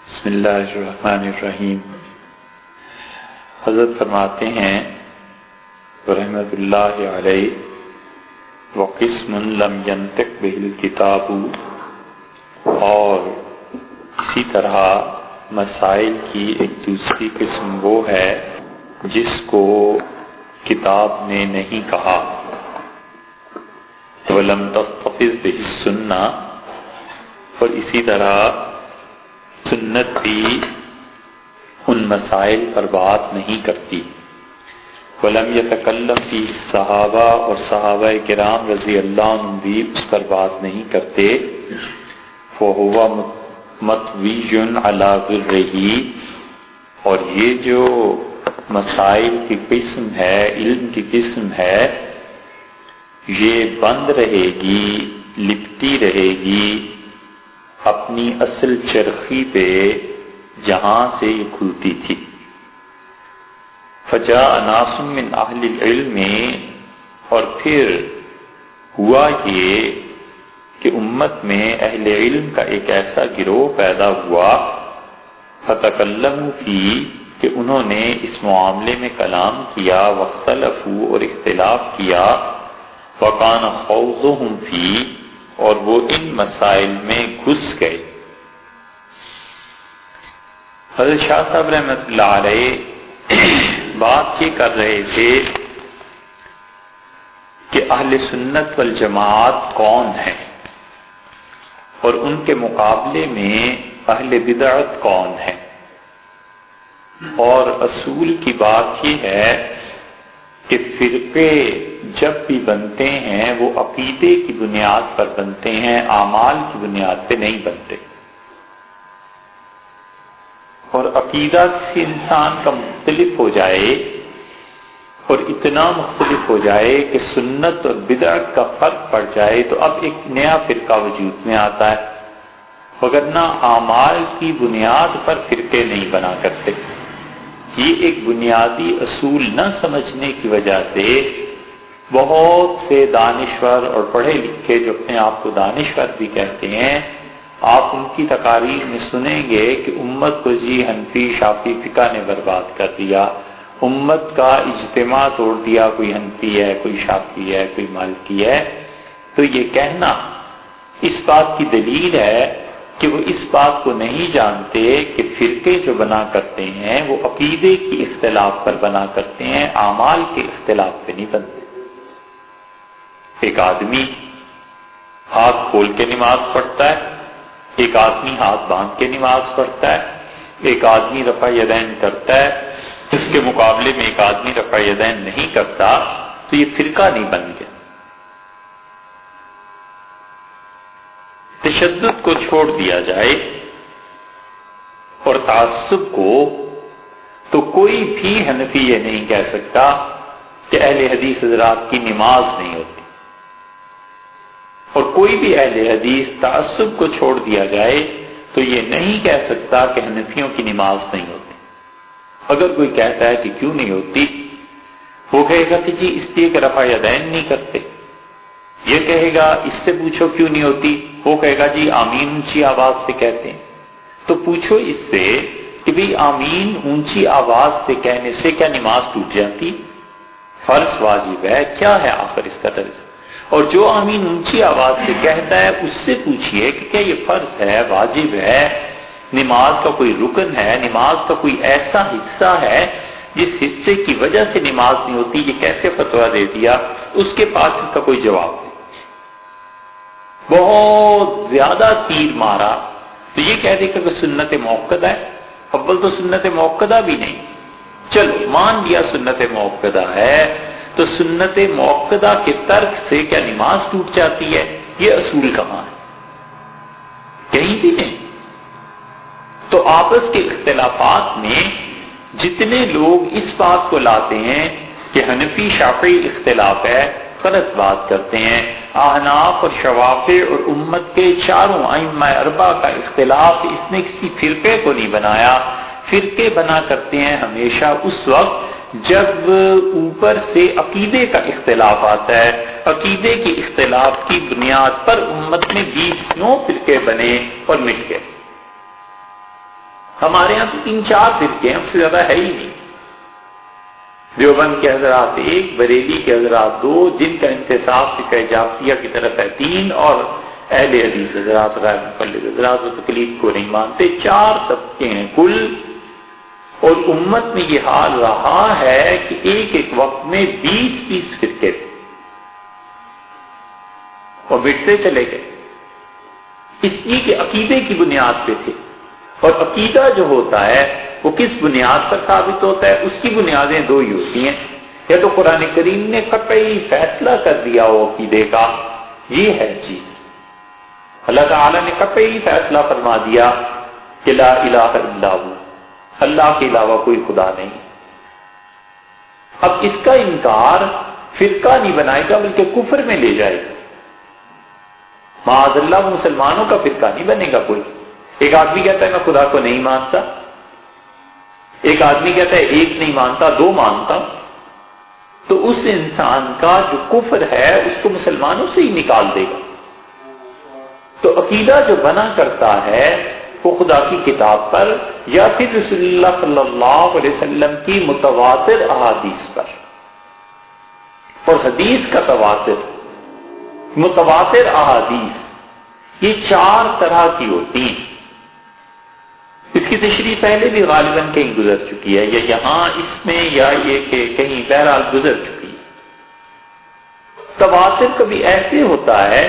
بسم اللہ الرحمن الرحیم۔ حضرت فرماتے ہیں رحمۃ اللہ علیہ وقسم لم ينطق به الکتاب، اور اسی طرح مسائل کی ایک دوسری قسم وہ ہے جس کو کتاب نے نہیں کہا، وَلَمْ تَسْتَفِزْ بِهِ السُّنَّةُ، اور اسی طرح سنت بھی ان مسائل پر بات نہیں کرتی۔ وَلَمْ يَتَكَلَّمْ فِيهِ الصحابہ، اور صحابہ کرام رضی اللہ عنہم بھی اس پر بات نہیں کرتے۔ فَهُوَ مَطْوِيٌّ عَلَى غِرِّهِ، اور یہ جو مسائل کی قسم ہے، علم کی قسم ہے، یہ بند رہے گی، لپٹی رہے گی اپنی اصل چرخی پہ جہاں سے یہ کھلتی تھی۔ فجاء ناس من اہل العلم، اور پھر ہوا یہ کہ امت میں اہل علم کا ایک ایسا گروہ پیدا ہوا، فتکلموا فیہ، کہ انہوں نے اس معاملے میں کلام کیا، واختلفوا، اور اختلاف کیا، وکان خوضهم فیہ، اور وہ ان مسائل میں گھس گئے۔ حضرت شاہ صاحب رحمۃ اللہ علیہ بات یہ کر رہے تھے کہ اہل سنت والجماعت کون ہیں، اور ان کے مقابلے میں اہل بدعت کون ہیں۔ اور اصول کی بات یہ ہے کہ فرقے جب بھی بنتے ہیں وہ عقیدے کی بنیاد پر بنتے ہیں، اعمال کی بنیاد پہ نہیں بنتے۔ اور عقیدہ کسی انسان کا مختلف ہو جائے، اور اتنا مختلف ہو جائے کہ سنت اور بدعت کا فرق پڑ جائے، تو اب ایک نیا فرقہ وجود میں آتا ہے، وگرنہ اعمال کی بنیاد پر فرقے نہیں بنا کرتے۔ یہ ایک بنیادی اصول نہ سمجھنے کی وجہ سے بہت سے دانشور اور پڑھے لکھے جو اپنے آپ کو دانشور بھی کہتے ہیں، آپ ان کی تقاریر میں سنیں گے کہ امت کو جی حنفی شافعی فقہ نے برباد کر دیا، امت کا اجتماع توڑ دیا، کوئی حنفی ہے، کوئی شافعی ہے، کوئی مالکی ہے۔ تو یہ کہنا اس بات کی دلیل ہے کہ وہ اس بات کو نہیں جانتے کہ فرقے جو بنا کرتے ہیں وہ عقیدے کی اختلاف پر بنا کرتے ہیں، اعمال کے اختلاف پہ نہیں بنتے۔ ایک آدمی ہاتھ کھول کے نماز پڑھتا ہے، ایک آدمی ہاتھ باندھ کے نماز پڑھتا ہے، ایک آدمی رفع یدین کرتا ہے، اس کے مقابلے میں ایک آدمی رفع یدین نہیں کرتا، تو یہ فرقہ نہیں بن گیا۔ تشدد کو چھوڑ دیا جائے اور تعصب کو، تو کوئی بھی حنفی یہ نہیں کہہ سکتا کہ اہل حدیث حضرات کی نماز نہیں ہوتی، اور کوئی بھی اہل حدیث تعصب کو چھوڑ دیا جائے تو یہ نہیں کہہ سکتا کہ حنفیوں کی نماز نہیں ہوتی۔ اگر کوئی کہتا ہے کہ کیوں نہیں ہوتی، وہ کہے گا کہ جی اس لیے کہ رفع یدین نہیں کرتے۔ یہ کہے گا اس سے پوچھو کیوں نہیں ہوتی، وہ کہے گا جی آمین اونچی آواز سے کہتے ہیں۔ تو پوچھو اس سے کہ بھی آمین اونچی آواز سے کہنے سے کیا نماز ٹوٹ جاتی؟ فرض واجب ہے، کیا ہے آخر اس کا درجہ؟ اور جو آمین اونچی آواز سے کہتا ہے اس سے پوچھئے کہ کیا یہ فرض ہے، واجب ہے، نماز کا کوئی رکن ہے، نماز کا کوئی ایسا حصہ ہے جس حصے کی وجہ سے نماز نہیں ہوتی، یہ کیسے فتویٰ دے دیا؟ اس کے پاس اس کا کوئی جواب نہیں۔ بہت زیادہ تیر مارا تو یہ کہہ دے کہ سنت موقدہ ہے۔ اول تو سنت موقدہ بھی نہیں، چلو مان لیا سنت موقدہ ہے، تو سنت موقدہ کے ترک سے کیا نماز ٹوٹ جاتی ہے؟ یہ اصول کہاں ہے؟ کہیں بھی نہیں۔ تو آپس کے اختلافات میں جتنے لوگ اس بات کو لاتے ہیں کہ حنفی شافعی اختلاف ہے، غلط بات کرتے ہیں۔ احناف اور شوافع اور امت کے چاروں ائمہ اربعہ کا اختلاف اس نے کسی فرقے کو نہیں بنایا۔ فرقے بنا کرتے ہیں ہمیشہ اس وقت جب اوپر سے عقیدے کا اختلاف آتا ہے، عقیدے کی اختلاف کی بنیاد پر امت میں 20 فرقے بنے اور مٹ گئے۔ ہمارے یہاں تو 3-4 فرقے ہیں، اس سے زیادہ ہے ہی نہیں۔ دیوبند کے حضرات 1، بریلی کے حضرات 2، جن کا انتصاب فقہ جعفریہ کی طرف ہے 3، اور اہل حدیث حضرات غیر مقلد حضرات و تقلید کو نہیں مانتے، 4 طبقے ہیں کل۔ اور امت میں یہ حال رہا ہے کہ ایک وقت میں 20 فرقے تھے اور بٹتے چلے گئے، اس لیے کہ عقیدے کی بنیاد پہ تھے۔ اور عقیدہ جو ہوتا ہے وہ کس بنیاد پر ثابت ہوتا ہے؟ اس کی بنیادیں 2 ہی ہوتی ہیں، یا تو قرآن کریم نے قطعی فیصلہ کر دیا ہو عقیدے کا یہ ہے چیز، اللہ تعالیٰ نے قطعی فیصلہ فرما دیا کہ لا الہ الا ہو، اللہ کے علاوہ کوئی خدا نہیں۔ اب اس کا انکار فرقہ نہیں بنائے گا بلکہ کفر میں لے جائے گا، معاذ اللہ مسلمانوں کا فرقہ نہیں بنے گا کوئی۔ ایک آدمی کہتا ہے میں خدا کو نہیں مانتا، ایک آدمی کہتا ہے 1 نہیں مانتا 2 مانتا، تو اس انسان کا جو کفر ہے اس کو مسلمانوں سے ہی نکال دے گا۔ تو عقیدہ جو بنا کرتا ہے وہ خدا کی کتاب پر یا پھر رسول اللہ صلی اللہ علیہ وسلم کی متواتر احادیث پر، اور حدیث کا تواتر، متواتر احادیث یہ 4 طرح کی ہوتی ہیں۔ اس کی تشریح پہلے بھی غالباً کہیں گزر چکی ہے، یا یہاں اس میں یا یہ کہ کہیں بہرحال گزر چکی ہے۔ تواتر کبھی ایسے ہوتا ہے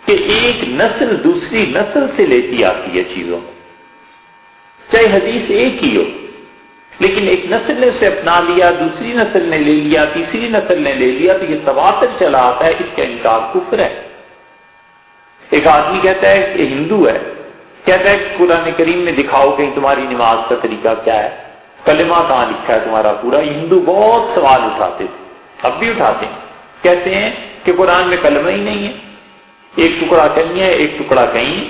کہ ایک نسل دوسری نسل سے لیتی آتی ہے چیزوں کو، چاہے حدیث ایک ہی ہو، لیکن ایک نسل نے اسے اپنا لیا، دوسری نسل نے لے لیا، تیسری نسل نے لے لیا، تو یہ تواتر چلا آتا ہے، اس کا انکار کفر ہے۔ ایک آدمی کہتا ہے کہ ہندو ہے، کہتا ہے کہ قرآن کریم میں دکھاؤ کہیں تمہاری نماز کا طریقہ کیا ہے، کلمہ کہاں لکھا ہے تمہارا پورا۔ یہ ہندو بہت سوال اٹھاتے تھے، اب بھی اٹھاتے ہیں، کہتے ہیں کہ قرآن میں کلمہ ہی نہیں ہے، ایک ٹکڑا کہیں ہے ایک ٹکڑا کہیں ہے۔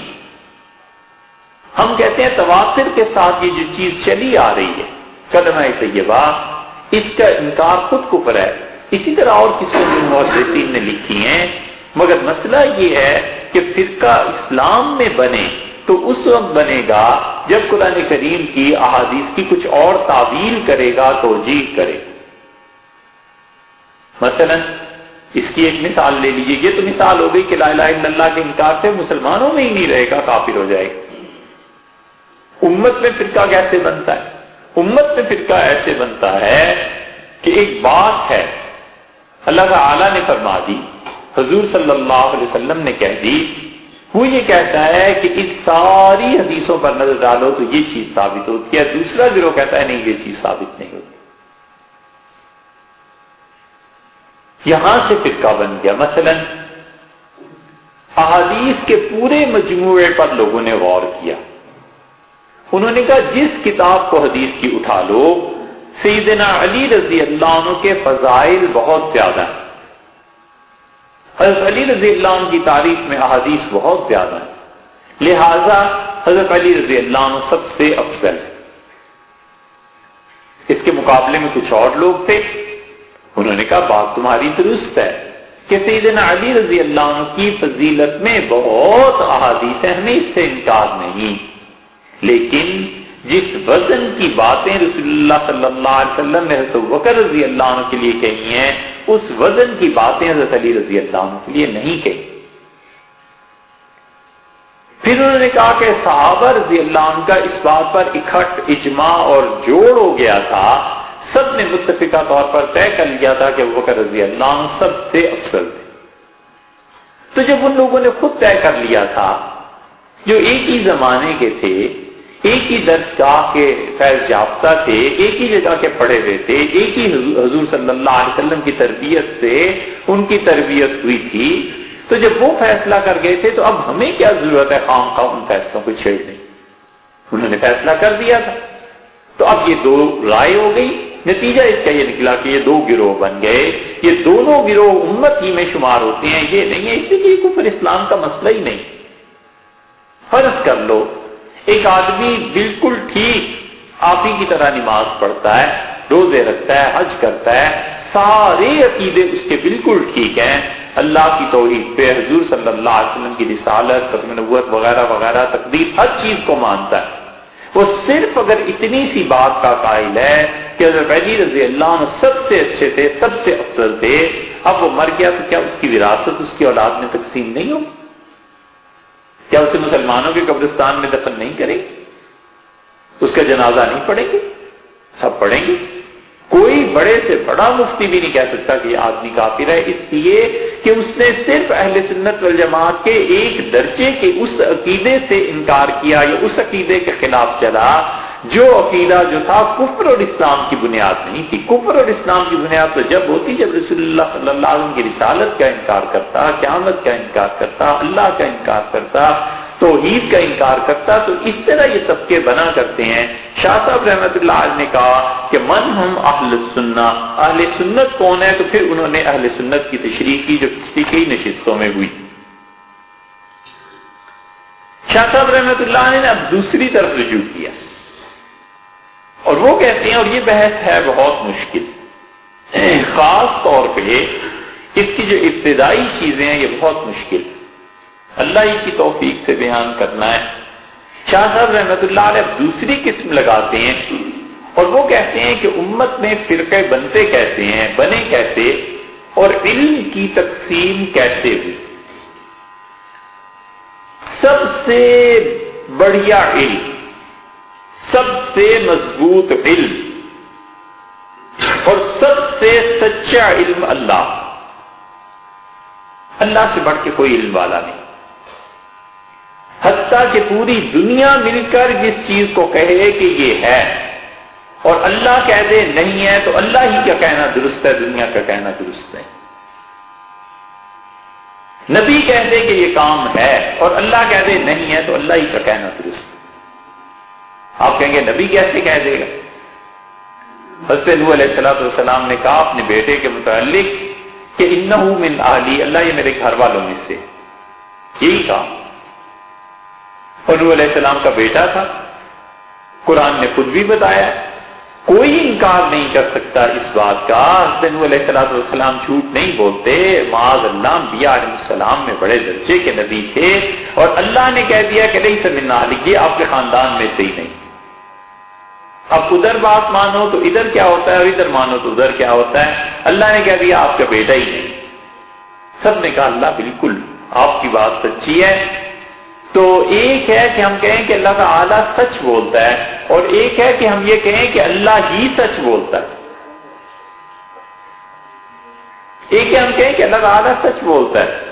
ہم کہتے ہیں تواتر کے ساتھ یہ جو چیز چلی آ رہی ہے کلمہ طیبہ، اس کا انکار خود کفر ہے۔ اسی طرح اور کسی محدثین نے لکھی ہیں، مگر مسئلہ یہ ہے کہ فرقہ اسلام میں بنے تو اس وقت بنے گا جب قرآن کریم کی احادیث کی کچھ اور تعویل کرے گا، توجیہ کرے۔ مثلا اس کی ایک مثال لے لیجیے، یہ تو مثال ہو گئی کہ لا الہ الا اللہ کے انکار سے مسلمانوں میں ہی نہیں رہے گا، کافر ہو جائے گا۔ امت میں فرقہ کیسے بنتا ہے؟ امت میں فرقہ ایسے بنتا ہے کہ ایک بات ہے اللہ تعالی نے فرما دی، حضور صلی اللہ علیہ وسلم نے کہہ دی، وہ یہ کہتا ہے کہ ان ساری حدیثوں پر نظر ڈالو تو یہ چیز ثابت ہوتی ہے، دوسرا گروہ کہتا ہے نہیں یہ چیز ثابت نہیں ہوتی۔ یہاں سے فرقہ بن گیا۔ مثلا احادیث کے پورے مجموعے پر لوگوں نے غور کیا، انہوں نے کہا جس کتاب کو حدیث کی اٹھا لو، سیدنا علی رضی اللہ عنہ کے فضائل بہت زیادہ ہیں، حضرت علی رضی اللہ عنہ کی تعریف میں احادیث بہت زیادہ ہیں، لہذا حضرت علی رضی اللہ عنہ سب سے افضل ہے۔ اس کے مقابلے میں کچھ اور لوگ تھے، انہوں نے کہا بات تمہاری درست ہے کہ سیدنا علی رضی اللہ عنہ کی فضیلت میں بہت احادیث ہیں، ہمیں اس سے انکار نہیں، لیکن جس وزن کی باتیں رسول اللہ صلی اللہ علیہ وسلم نے حضرت بکر رضی اللہ عنہ کے لیے کہی ہیں، اس وزن کی باتیں حضرت علی رضی اللہ عنہ کے لیے نہیں کہی۔ پھر انہوں نے کہا کہ صحابہ رضی اللہ عنہ کا اس بات پر اکٹھ اجماع اور جوڑ ہو گیا تھا، سب نے متفقہ طور پر طے کر لیا تھا کہ ابو بکر رضی اللہ عنہ سب سے افضل تھے۔ تو جب ان لوگوں نے خود طے کر لیا تھا، جو ایک ہی زمانے کے تھے، ایک ہی درس گاہ کے فیض یافتہ تھے، ایک ہی جگہ کے پڑھے ہوئے تھے، ایک ہی حضور صلی اللہ علیہ وسلم کی تربیت سے ان کی تربیت ہوئی تھی، تو جب وہ فیصلہ کر گئے تھے تو اب ہمیں کیا ضرورت ہے خام خواہ ان فیصلوں کو چھیڑنے؟ انہوں نے فیصلہ کر دیا تھا، تو اب یہ 2 رائے ہو گئی، نتیجہ اس کا یہ نکلا کہ یہ 2 گروہ بن گئے، یہ دونوں گروہ امت ہی میں شمار ہوتے ہیں، یہ نہیں ہے، اس لیے کفر اسلام کا مسئلہ ہی نہیں۔ فرض کر لو ایک آدمی بالکل ٹھیک آپ ہی کی طرح نماز پڑھتا ہے، روزے رکھتا ہے، حج کرتا ہے، سارے عقیدے اس کے بالکل ٹھیک ہیں، اللہ کی توحید پہ، حضور صلی اللہ علیہ وسلم کی رسالت، ختم نبوت وغیرہ وغیرہ، تقدیر، ہر چیز کو مانتا ہے، وہ صرف اگر اتنی سی بات کا قائل ہے کہ حضرت علی رضی اللہ عنہ سب سے اچھے تھے، سب سے افضل تھے، اب وہ مر گیا تو کیا اس کی وراثت اس کی اولاد میں تقسیم نہیں ہوگی؟ کیا اسے مسلمانوں کے قبرستان میں دفن نہیں کریں گے؟ اس کا جنازہ نہیں پڑھیں گے؟ سب پڑھیں گے۔ کوئی بڑے سے بڑا مفتی بھی نہیں کہہ سکتا کہ یہ آدمی کافر ہے، اس لیے کہ اس نے صرف اہل سنت والجماعت کے ایک درجے کے اس عقیدے سے انکار کیا یا اس عقیدے کے خلاف چلا جو عقیدہ جو تھا کفر اور اسلام کی بنیاد نہیں تھی۔ کفر اور اسلام کی بنیاد تو جب ہوتی جب رسول اللہ صلی اللہ علیہ وسلم کی رسالت کا انکار کرتا، قیامت کا انکار کرتا، اللہ کا انکار کرتا، توحید کا انکار کرتا۔ تو اس طرح یہ طبقے بنا کرتے ہیں۔ شاہ صاحب رحمۃ اللہ علیہ نے کہا کہ من ہم اہل سنہ، اہل سنت کون ہے؟ تو پھر انہوں نے اہل سنت کی تشریح کی جو پچھلی کئی نشستوں میں ہوئی۔ شاہ صاحب رحمۃ اللہ علیہ نے اب دوسری طرف رجوع کیا اور وہ کہتے ہیں، اور یہ بحث ہے بہت مشکل، خاص طور پہ اس کی جو ابتدائی چیزیں ہیں یہ بہت مشکل، اللہ ہی کی توفیق سے بیان کرنا ہے۔ شاہ صاحب رحمۃ اللہ علیہ دوسری قسم لگاتے ہیں اور وہ کہتے ہیں کہ امت میں فرقے بنتے کیسے ہیں، بنے کیسے، اور علم کی تقسیم کیسے ہوئی۔ سب سے بڑھیا علم، سب سے مضبوط علم اور سب سے سچا علم اللہ سے بڑھ کے کوئی علم والا نہیں۔ حتیٰ کہ پوری دنیا مل کر جس چیز کو کہے کہ یہ ہے اور اللہ کہہ دے نہیں ہے تو اللہ ہی کا کہنا درست ہے، دنیا کا کہنا درست ہے۔ نبی کہہ دے کہ یہ کام ہے اور اللہ کہہ دے نہیں ہے تو اللہ ہی کا کہنا درست ہے۔ آپ کہیں گے نبی کیسے کہہ دے گا؟ حضرت نوح علیہ السلام نے کہا اپنے بیٹے کے متعلق کہ انہ من اہلی، اللہ یہ میرے گھر والوں میں سے، یہی کہا۔ اور نوح علیہ السلام کا بیٹا تھا، قرآن نے خود بھی بتایا، کوئی انکار نہیں کر سکتا اس بات کا۔ حضرت نوح علیہ السلام جھوٹ نہیں بولتے، معاذ اللہ، انبیاء علیہ السلام میں بڑے درجے کے نبی تھے اور اللہ نے کہہ دیا کہ لیس من اہلک، یہ آپ کے خاندان میں سے ہی نہیں۔ اب ادھر بات مانو تو ادھر کیا ہوتا ہے اور ادھر مانو تو ادھر کیا ہوتا ہے۔ اللہ نے کہہ دیا آپ کا بیٹا ہی نہیں۔ سب نے کہا اللہ بالکل آپ کی بات سچی ہے۔ تو ایک ہے کہ ہم کہیں کہ اللہ تعالیٰ سچ بولتا ہے اور ایک ہے کہ ہم یہ کہیں کہ اللہ ہی سچ بولتا ہے۔ ایک ہے ہم کہیں کہ اللہ تعالیٰ سچ بولتا ہے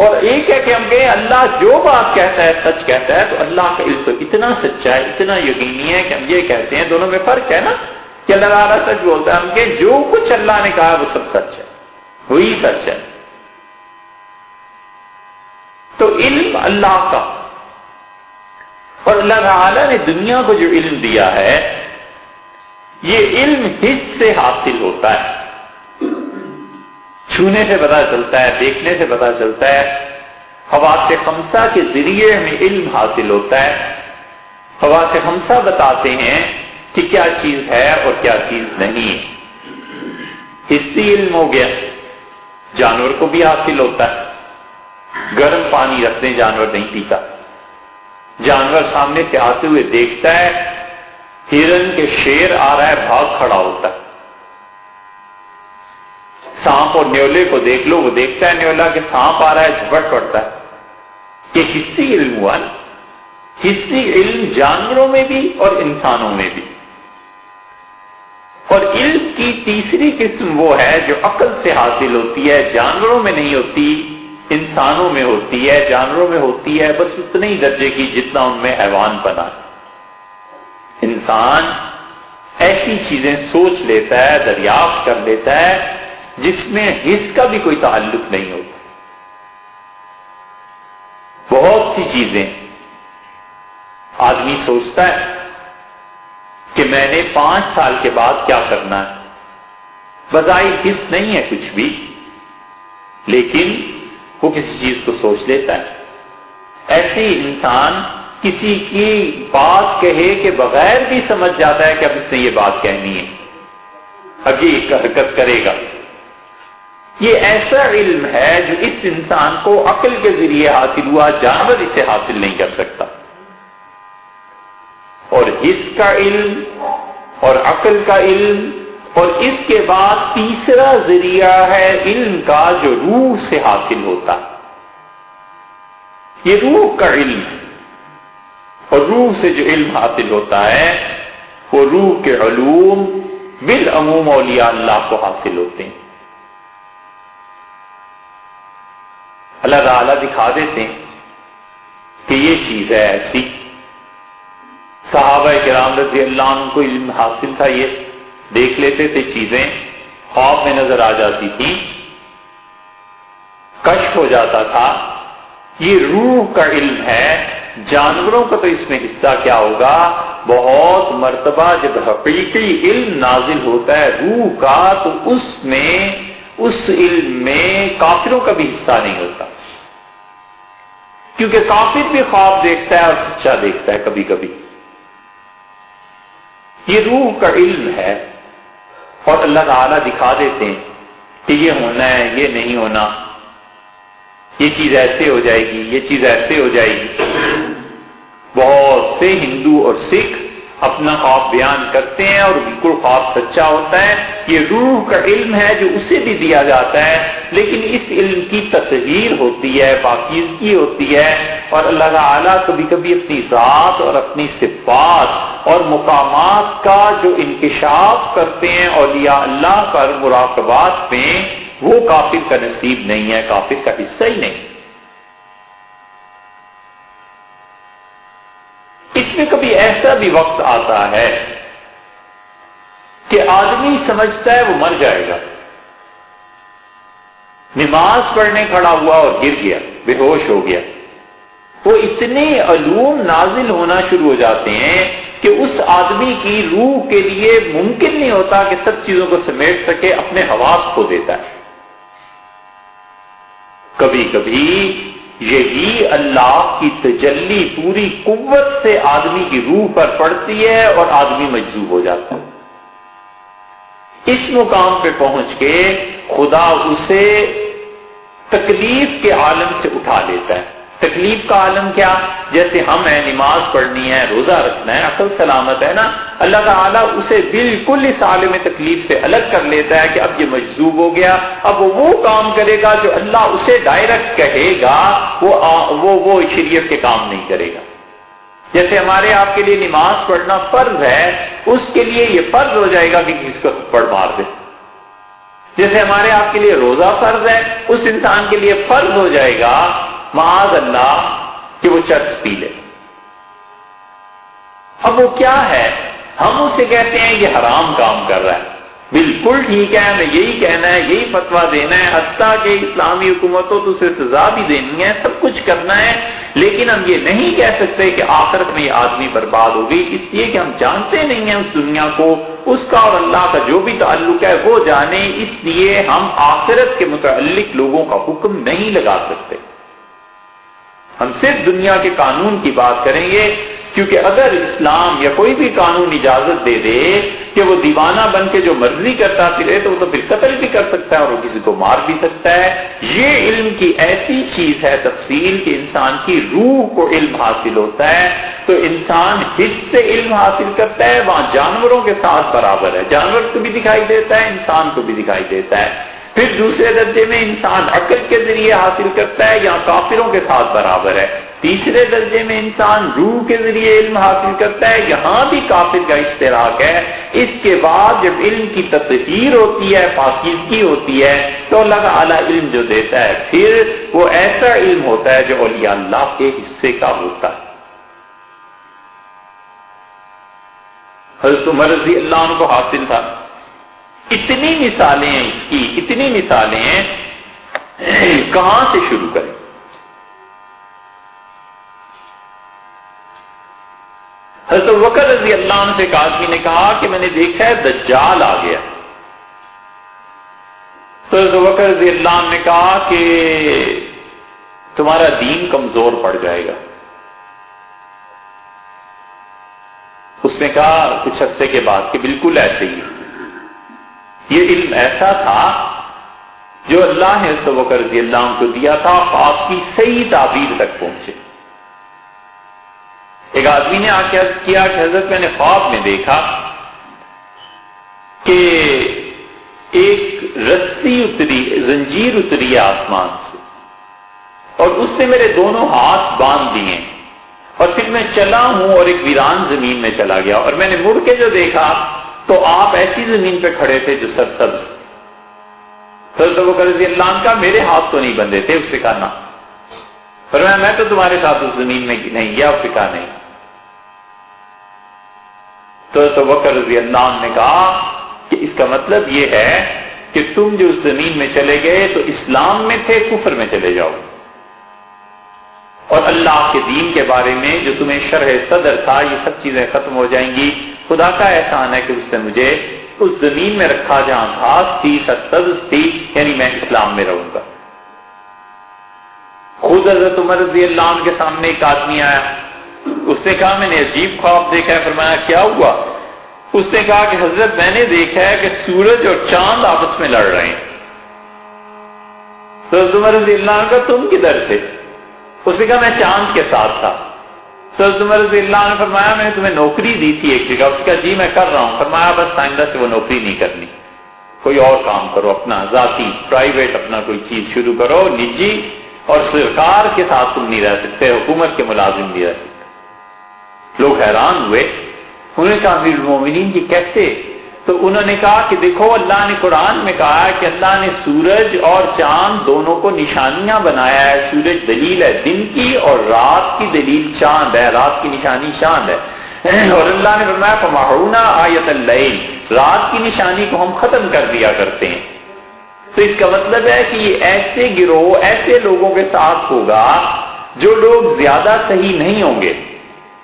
اور ایک ہے کہ ہم کہیں اللہ جو بات کہتا ہے سچ کہتا ہے۔ تو اللہ کا علم تو اتنا سچا ہے، اتنا یقینی ہے کہ ہم یہ کہتے ہیں، دونوں میں فرق ہے نا، کہ اللہ تعالیٰ سچ بولتا ہے، ہم کہیں جو کچھ اللہ نے کہا وہ سب سچ ہے، وہی سچ ہے۔ تو علم اللہ کا، اور اللہ تعالیٰ نے دنیا کو جو علم دیا ہے یہ علم حس سے حاصل ہوتا ہے، چھونے سے پتہ چلتا ہے، دیکھنے سے پتہ چلتا ہے، حواس خمسہ کے ذریعے ہمیں علم حاصل ہوتا ہے۔ حواس خمسہ بتاتے ہیں کہ کیا چیز ہے اور کیا چیز نہیں ہے۔ حسی علم ہو گیا، جانور کو بھی حاصل ہوتا ہے، گرم پانی رکھتے جانور نہیں پیتا، جانور سامنے سے آتے ہوئے دیکھتا ہے، ہرن کے شیر آ رہا ہے بھاگ کھڑا ہوتا ہے۔ سانپ اور نیولے کو دیکھ لو، وہ دیکھتا ہے نیولا کہ سانپ آ رہا ہے جھپٹ پڑتا ہے۔ یہ حسی علم ہوا نا۔ حسی علم جانوروں میں بھی اور انسانوں میں بھی۔ اور علم کی تیسری قسم وہ ہے جو عقل سے حاصل ہوتی ہے، جانوروں میں نہیں ہوتی، انسانوں میں ہوتی ہے۔ جانوروں میں ہوتی ہے بس اتنے ہی درجے کی جتنا ان میں حیوان بنا۔ انسان ایسی چیزیں سوچ لیتا ہے، دریافت کر لیتا ہے جس میں حس کا بھی کوئی تعلق نہیں ہوتا۔ بہت سی چیزیں آدمی سوچتا ہے کہ میں نے 5 سال کے بعد کیا کرنا ہے، بظاہر حس نہیں ہے کچھ بھی، لیکن وہ کسی چیز کو سوچ لیتا ہے۔ ایسے ہی انسان کسی کی بات کہے کہ بغیر بھی سمجھ جاتا ہے کہ اب اس نے یہ بات کہنی ہے، اب یہ حرکت کرے گا۔ یہ ایسا علم ہے جو اس انسان کو عقل کے ذریعے حاصل ہوا، جانور اسے حاصل نہیں کر سکتا۔ اور حس کا علم اور عقل کا علم، اور اس کے بعد تیسرا ذریعہ ہے علم کا جو روح سے حاصل ہوتا ہے، یہ روح کا علم ہے۔ اور روح سے جو علم حاصل ہوتا ہے وہ روح کے علوم بالعموم اولیاء اللہ کو حاصل ہوتے ہیں۔ اللہ تعالیٰ دکھا دیتے ہیں کہ یہ چیز ہے ایسی۔ صحابہ کرام رضی اللہ عنہ کو علم حاصل تھا، یہ دیکھ لیتے تھے، چیزیں خواب میں نظر آ جاتی تھی، کشف ہو جاتا تھا۔ یہ روح کا علم ہے۔ جانوروں کا تو اس میں حصہ کیا ہوگا؟ بہت مرتبہ جب حقیقی علم نازل ہوتا ہے روح کا، تو اس علم میں کافروں کا بھی حصہ نہیں ہوتا، کیونکہ کافر بھی خواب دیکھتا ہے اور سچا دیکھتا ہے کبھی کبھی۔ یہ روح کا علم ہے، اور اللہ تعالیٰ دکھا دیتے ہیں کہ یہ ہونا ہے، یہ نہیں ہونا، یہ چیز ایسے ہو جائے گی، یہ چیز ایسے ہو جائے گی۔ بہت سے ہندو اور سکھ اپنا خواب بیان کرتے ہیں اور بالکل خواب سچا ہوتا ہے۔ یہ روح کا علم ہے جو اسے بھی دیا جاتا ہے، لیکن اس علم کی تطہیر ہوتی ہے، پاکیزگی ہوتی ہے، اور اللہ تعالیٰ کبھی کبھی اپنی ذات اور اپنی صفات اور مقامات کا جو انکشاف کرتے ہیں اولیاء اللہ پر مراقبات میں، وہ کافر کا نصیب نہیں ہے، کافر کا حصہ ہی نہیں۔ اس میں کبھی ایسا بھی وقت آتا ہے کہ آدمی سمجھتا ہے وہ مر جائے گا، نماز پڑھنے کھڑا ہوا اور گر گیا، بے ہوش ہو گیا۔ وہ اتنے علوم نازل ہونا شروع ہو جاتے ہیں کہ اس آدمی کی روح کے لیے ممکن نہیں ہوتا کہ سب چیزوں کو سمیٹ سکے، اپنے حواس کھو دیتا ہے۔ کبھی کبھی یہی اللہ کی تجلی پوری قوت سے آدمی کی روح پر پڑتی ہے اور آدمی مجذوب ہو جاتا ہے۔ اس مقام پہ پہنچ کے خدا اسے تکلیف کے عالم سے اٹھا لیتا ہے۔ تکلیف کا عالم کیا؟ جیسے ہم ہیں، نماز پڑھنی ہے، روزہ رکھنا ہے، عقل سلامت ہے نا، اللہ تعالیٰ اسے بالکل اس عالم تکلیف سے الگ کر لیتا ہے کہ اب یہ مجذوب ہو گیا، اب وہ کام کرے گا جو اللہ اسے ڈائریکٹ کہے گا، وہ شریعت کے کام نہیں کرے گا۔ جیسے ہمارے آپ کے لیے نماز پڑھنا فرض ہے، اس کے لیے یہ فرض ہو جائے گا کہ کس کو تھپڑ مار دے۔ جیسے ہمارے آپ کے لیے روزہ فرض ہے، اس انسان کے لیے فرض ہو جائے گا معاذ اللہ کہ وہ چرس پی لے۔ اب وہ کیا ہے؟ ہم اسے کہتے ہیں یہ حرام کام کر رہا ہے، بالکل ٹھیک ہے، ہمیں یہی کہنا ہے، یہی فتویٰ دینا ہے، حتیٰ کہ اسلامی حکومتوں تو اسے سزا بھی دینی ہے، سب کچھ کرنا ہے، لیکن ہم یہ نہیں کہہ سکتے کہ آخرت میں یہ آدمی برباد ہو گئی، اس لیے کہ ہم جانتے نہیں ہیں اس دنیا کو، اس کا اور اللہ کا جو بھی تعلق ہے وہ جانے، اس لیے ہم آخرت کے متعلق لوگوں کا حکم نہیں لگا سکتے۔ ہم صرف دنیا کے قانون کی بات کریں گے، کیونکہ اگر اسلام یا کوئی بھی قانون اجازت دے دے کہ وہ دیوانہ بن کے جو مرضی کرتا پھرے، تو وہ تو پھر قتل بھی کر سکتا ہے اور وہ کسی کو مار بھی سکتا ہے۔ یہ علم کی ایسی چیز ہے تفصیل کہ انسان کی روح کو علم حاصل ہوتا ہے، تو انسان حس سے علم حاصل کرتا ہے، وہاں جانوروں کے ساتھ برابر ہے، جانور کو بھی دکھائی دیتا ہے، انسان کو بھی دکھائی دیتا ہے۔ پھر دوسرے درجے میں انسان عقل کے ذریعے حاصل کرتا ہے، یہاں کافروں کے ساتھ برابر ہے۔ تیسرے درجے میں انسان روح کے ذریعے علم حاصل کرتا ہے، یہاں بھی کافر کا اشتراک ہے۔ اس کے بعد جب علم کی تطہیر ہوتی ہے، پاکیزگی ہوتی ہے، تو اللہ تعالیٰ علم جو دیتا ہے پھر وہ ایسا علم ہوتا ہے جو اولیاء اللہ کے حصے کا ہوتا ہے۔ حضرت عمر رضی اللہ عنہ کو حاصل تھا۔ اتنی مثالیں ہیں اس کی، اتنی مثالیں ہیں، کہاں سے شروع کریں؟ حضرت ابوبکر رضی اللہ عنہ سے ایک آدمی نے کہا کہ میں نے دیکھا ہے دجال آ گیا۔ تو حضرت ابوبکر رضی اللہ عنہ نے کہا کہ تمہارا دین کمزور پڑ جائے گا۔ اس نے کہا کچھ عرصے کے بعد کہ بالکل ایسے ہی۔ یہ علم ایسا تھا جو اللہ نے حضرت ابوبکر رضی اللہ عنہ کو دیا تھا، خواب کی صحیح تعبیر تک پہنچے۔ ایک آدمی نے آ کے عرض کیا کہ حضرت میں نے خواب میں دیکھا کہ ایک رسی اتری، زنجیر اتری ہے آسمان سے، اور اس سے میرے دونوں ہاتھ باندھ دیے، اور پھر میں چلا ہوں اور ایک ویران زمین میں چلا گیا، اور میں نے مڑ کے جو دیکھا تو آپ ایسی زمین پہ کھڑے تھے جو سرسبز۔ حضرت ابوبکر رضی اللہ عنہ کا میرے ہاتھ تو نہیں بندھے تھے، اس سے کہا نہ، فرمایا میں تو تمہارے ساتھ اس زمین میں نہیں گیا، اس سے کہا نہیں۔ تو حضرت ابوبکر رضی اللہ عنہ نے کہا کہ اس کا مطلب یہ ہے کہ تم جو اس زمین میں چلے گئے تو اسلام میں تھے، کفر میں چلے جاؤ، اور اللہ کے دین کے بارے میں جو تمہیں شرح صدر تھا یہ سب چیزیں ختم ہو جائیں گی۔ خدا کا احسان ہے کہ اس سے مجھے اس زمین میں رکھا جہاں گھاس تھی، سبز تھی، یعنی میں اسلام میں رہوں گا۔ خود حضرت عمر رضی اللہ عنہ کے سامنے ایک آدمی آیا، اس نے کہا میں نے عجیب خواب دیکھا ہے۔ فرمایا کیا ہوا؟ اس نے کہا کہ حضرت میں نے دیکھا ہے کہ سورج اور چاند آپس میں لڑ رہے ہیں۔ تو حضرت عمر رضی اللہ عنہ کا تم کدھر تھے؟ اس نے کہا میں چاند کے ساتھ تھا۔ تو حضرت عمر رضی اللہ عنہ نے فرمایا میں نے تمہیں نوکری دی تھی ایک جگہ۔ اس نے کہا جی میں کر رہا ہوں۔ فرمایا بس آئندہ سے وہ نوکری نہیں کرنی، کوئی اور کام کرو، اپنا ذاتی پرائیویٹ اپنا کوئی چیز شروع کرو، نجی، اور سرکار کے ساتھ تم نہیں رہ سکتے، حکومت کے ملازم نہیں رہ سکتے۔ لوگ حیران ہوئے، انہوں نے کہا امیر المومنین یہ کیسے؟ تو انہوں نے کہا کہ دیکھو اللہ نے قرآن میں کہا ہے کہ اللہ نے سورج اور چاند دونوں کو نشانیاں بنایا ہے۔ سورج دلیل ہے دن کی اور رات کی دلیل چاند ہے، رات کی نشانی چاند ہے، اور اللہ نے فرمایا فمحونا آیت اللیل، رات کی نشانی کو ہم ختم کر دیا کرتے ہیں۔ تو اس کا مطلب ہے کہ یہ ایسے گروہ، ایسے لوگوں کے ساتھ ہوگا جو لوگ زیادہ صحیح نہیں ہوں گے۔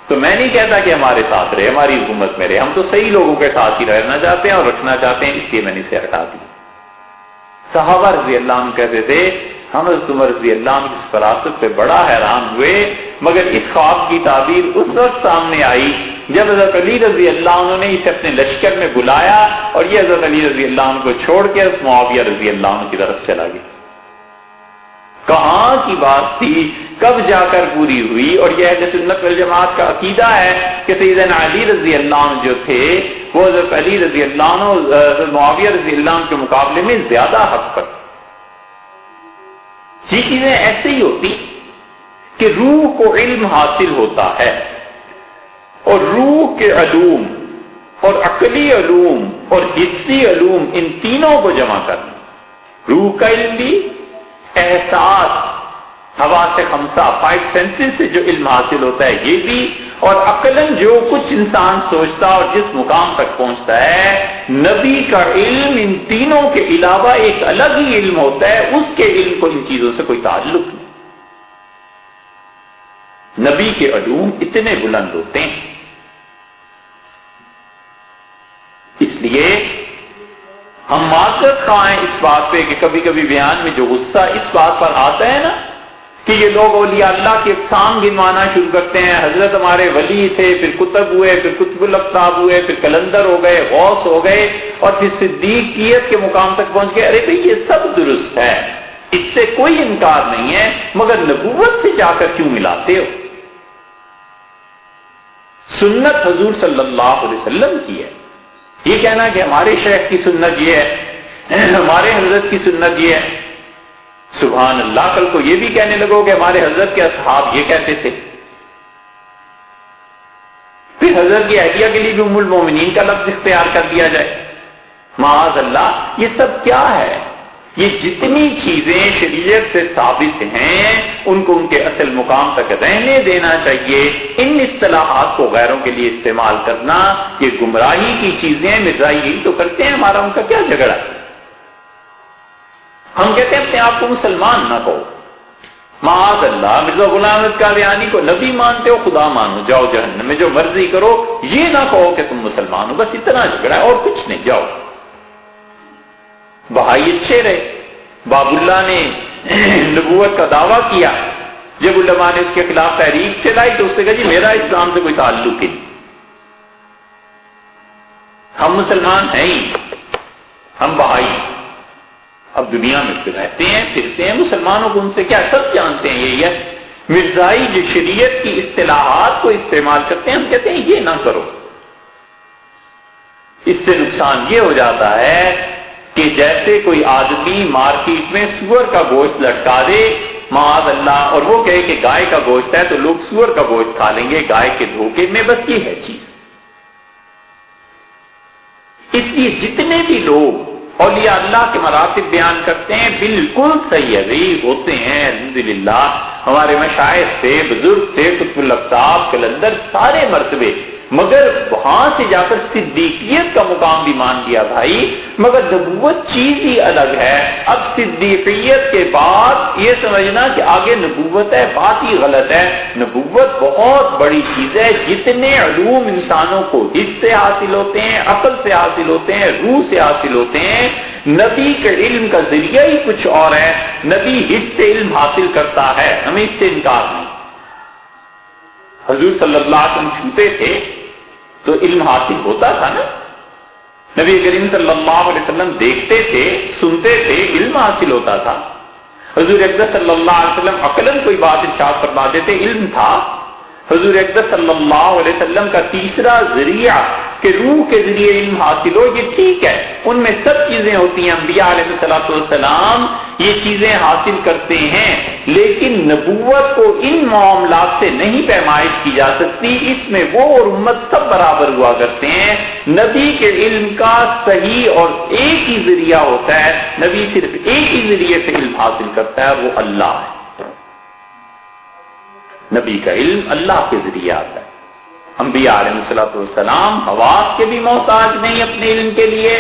تو میں نہیں کہتا کہ ہمارے ساتھ رہے، ہماری حکومت میں رہے، ہم تو صحیح لوگوں کے ساتھ ہی رہنا چاہتے ہیں اور رکھنا چاہتے ہیں، اس لیے میں نے اسے ہٹا دیا۔ صحابہ رضی اللہ عنہ کہتے تھے ہم حضرت عمر رضی اللہ عنہ کی فراست پہ بڑا حیران ہوئے، مگر اس خواب کی تعبیر اس وقت سامنے آئی جب حضرت علی رضی اللہ عنہ نے اسے اپنے لشکر میں بلایا، اور یہ حضرت علی رضی اللہ عنہ کو چھوڑ کے معاویہ رضی اللہ عنہ کی طرف چلا گیا۔ کہاں کی بات تھی، کب جا کر پوری ہوئی؟ اور یہ اہل سنت والجماعت کا عقیدہ ہے کہ سیدنا علی رضی اللہ عنہ جو تھے وہ حضرت علی رضی اللہ عنہ حضرت معاویہ رضی اللہ عنہ کے مقابلے میں زیادہ حق پر۔ یہ چیزیں ایسے ہی ہوتی کہ روح کو علم حاصل ہوتا ہے، اور روح کے علوم اور عقلی علوم اور حسی علوم ان تینوں کو جمع کرنا، روح کا علم بھی، احساس حواس خمسہ 5 سینسز سے جو علم حاصل ہوتا ہے یہ بھی، اور عقلاً جو کچھ انسان سوچتا اور جس مقام تک پہنچتا ہے، نبی کا علم ان تینوں کے علاوہ ایک الگ ہی علم ہوتا ہے، اس کے علم کو ان چیزوں سے کوئی تعلق نہیں۔ نبی کے علوم اتنے بلند ہوتے ہیں، اس لیے ہم معذرت خواہ ہیں اس بات پہ کہ کبھی کبھی بیان میں جو غصہ اس بات پر آتا ہے نا کہ یہ لوگ اولیاء اللہ کے اقسام گنوانا شروع کرتے ہیں، حضرت ہمارے ولی تھے، پھر قطب ہوئے، پھر قطب الاقطاب ہوئے، پھر کلندر ہو گئے، غوث ہو گئے، اور پھر صدیقیت کے مقام تک پہنچ گئے۔ ارے بھئی یہ سب درست ہے، اس سے کوئی انکار نہیں ہے، مگر نبوت سے جا کر کیوں ملاتے ہو؟ سنت حضور صلی اللہ علیہ وسلم کی ہے، یہ کہنا کہ ہمارے شیخ کی سنت یہ ہے، ہمارے حضرت کی سنت یہ ہے، سبحان اللہ، کل کو یہ بھی کہنے لگو کہ ہمارے حضرت کے اصحاب یہ کہتے تھے، پھر حضرت کی اہلیہ کے لیے بھی ام المومنین کا لفظ اختیار کر دیا جائے، معاذ اللہ، یہ سب کیا ہے؟ یہ جتنی چیزیں شریعت سے ثابت ہیں ان کو ان کے اصل مقام تک رہنے دینا چاہیے۔ ان اصطلاحات کو غیروں کے لیے استعمال کرنا یہ گمراہی کی چیزیں، مرزائی یہی تو کرتے ہیں، ہمارا ان کا کیا جھگڑا ہے؟ ہم کہتے ہیں اپنے آپ کو مسلمان نہ کہو، معاذ اللہ، مرزا غلام احمد قادیانی کو نبی مانتے ہو، خدا مانو، جاؤ جہنم میں جو مرضی کرو، یہ نہ کہو کہ تم مسلمان ہو، بس اتنا جھگڑا ہے اور کچھ نہیں، جاؤ۔ بہائی اچھے رہے، باب اللہ نے نبوت کا دعویٰ کیا، جب علماء نے اس کے خلاف تحریک چلائی تو اس نے کہا جی میرا اسلام سے کوئی تعلق ہی نہیں، ہم مسلمان ہیں ہی، ہم بہائی، اب دنیا میں رہتے ہیں پھرتے ہیں، مسلمانوں کو ان سے کیا، سب جانتے ہیں یہی ہے، مرزائی جو شریعت کی اصطلاحات کو استعمال کرتے ہیں، ہم کہتے ہیں یہ نہ کرو، اس سے نقصان یہ ہو جاتا ہے کہ جیسے کوئی آدمی مارکیٹ میں سور کا گوشت لٹکا دے معاذ اللہ، اور وہ کہے کہ گائے کا گوشت ہے تو لوگ سور کا گوشت کھا لیں گے گائے کے دھوکے میں، بس یہ ہے چیز۔ اس لیے جتنے بھی لوگ اولیاء اللہ کے مراتب بیان کرتے ہیں بالکل صحیح ہوتے ہیں، الحمدللہ ہمارے مشائخ سے، بزرگ سے، قطب الاقطاب، قلندر، سارے مرتبے، مگر وہاں سے جا کر صدیقیت کا مقام بھی مان لیا بھائی، مگر نبوت چیز ہی الگ ہے۔ اب صدیقیت کے بعد یہ سمجھنا کہ آگے نبوت ہے، بات ہی غلط ہے۔ نبوت بہت بڑی چیز ہے، جتنے علوم انسانوں کو حس سے حاصل ہوتے ہیں، عقل سے حاصل ہوتے ہیں، روح سے حاصل ہوتے ہیں، نبی کے علم کا ذریعہ ہی کچھ اور ہے۔ نبی حس سے علم حاصل کرتا ہے، ہمیں اس سے انکار نہیں۔ حضور صلی اللہ علیہ وسلم چھوتے تھے تو علم حاصل ہوتا تھا نا، نبی کریم صلی اللہ علیہ وسلم دیکھتے تھے، سنتے تھے، علم حاصل ہوتا تھا۔ حضور اقدس صلی اللہ علیہ وسلم عقلاً کوئی بات ارشاد فرماتے تھے، علم تھا۔ حضور اقدس صلی اللہ علیہ وسلم کا تیسرا ذریعہ کہ روح کے ذریعے علم حاصل ہو، یہ ٹھیک ہے، ان میں سب چیزیں ہوتی ہیں، انبیاء علیہ الصلوۃ والسلام یہ چیزیں حاصل کرتے ہیں، لیکن نبوت کو ان معاملات سے نہیں پیمائش کی جا سکتی، اس میں وہ اور امت سب برابر ہوا کرتے ہیں۔ نبی کے علم کا صحیح اور ایک ہی ذریعہ ہوتا ہے، نبی صرف ایک ہی ذریعے سے علم حاصل کرتا ہے، وہ اللہ ہے۔ نبی کا علم اللہ کے ذریعے آتا ہے۔ انبیاء علیہ الصلوۃ والسلام حواس کے بھی محتاج نہیں اپنے علم کے لیے،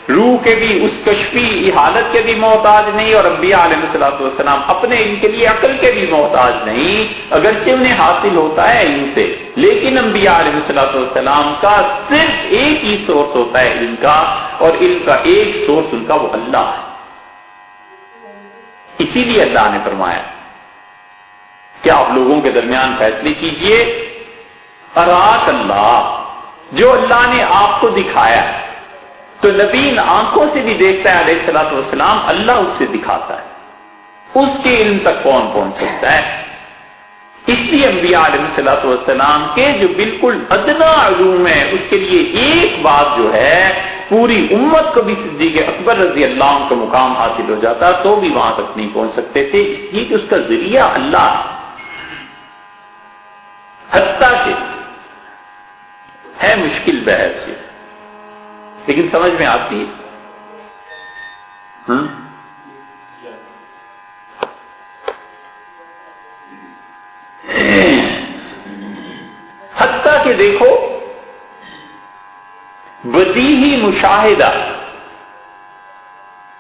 روح کے بھی اس کشفی حالت کے بھی محتاج نہیں، اور انبیاء علیہ الصلوۃ والسلام اپنے علم کے لیے عقل کے بھی محتاج نہیں، اگرچہ انہیں حاصل ہوتا ہے علم سے، لیکن انبیاء علیہ الصلوۃ والسلام کا صرف ایک ہی سورس ہوتا ہے علم کا، اور علم کا ایک سورس ان کا وہ اللہ ہے۔ اسی لیے اللہ نے فرمایا کہ آپ لوگوں کے درمیان فیصلے کیجئے، اراک اللہ، جو اللہ نے آپ کو دکھایا، تو نبی ان آنکھوں سے بھی دیکھتا ہے علیہ الصلوۃ والسلام، اللہ اس سے دکھاتا ہے، اس کے علم تک کون پہنچ سکتا ہے؟ اس لیے انبیاء علیہ الصلوۃ والسلام کے جو بالکل ادنا علوم ہے، اس کے لیے ایک بات جو ہے، پوری امت کو بھی صدیق اکبر رضی اللہ عنہ کا مقام حاصل ہو جاتا تو بھی وہاں تک نہیں پہنچ سکتے تھے، اس لیے کہ اس کا ذریعہ اللہ ہے۔ حتیٰ کہ ہے مشکل بحث یہ، لیکن سمجھ میں آتی ہے۔ حتیٰ کہ دیکھو بدیہی مشاہدہ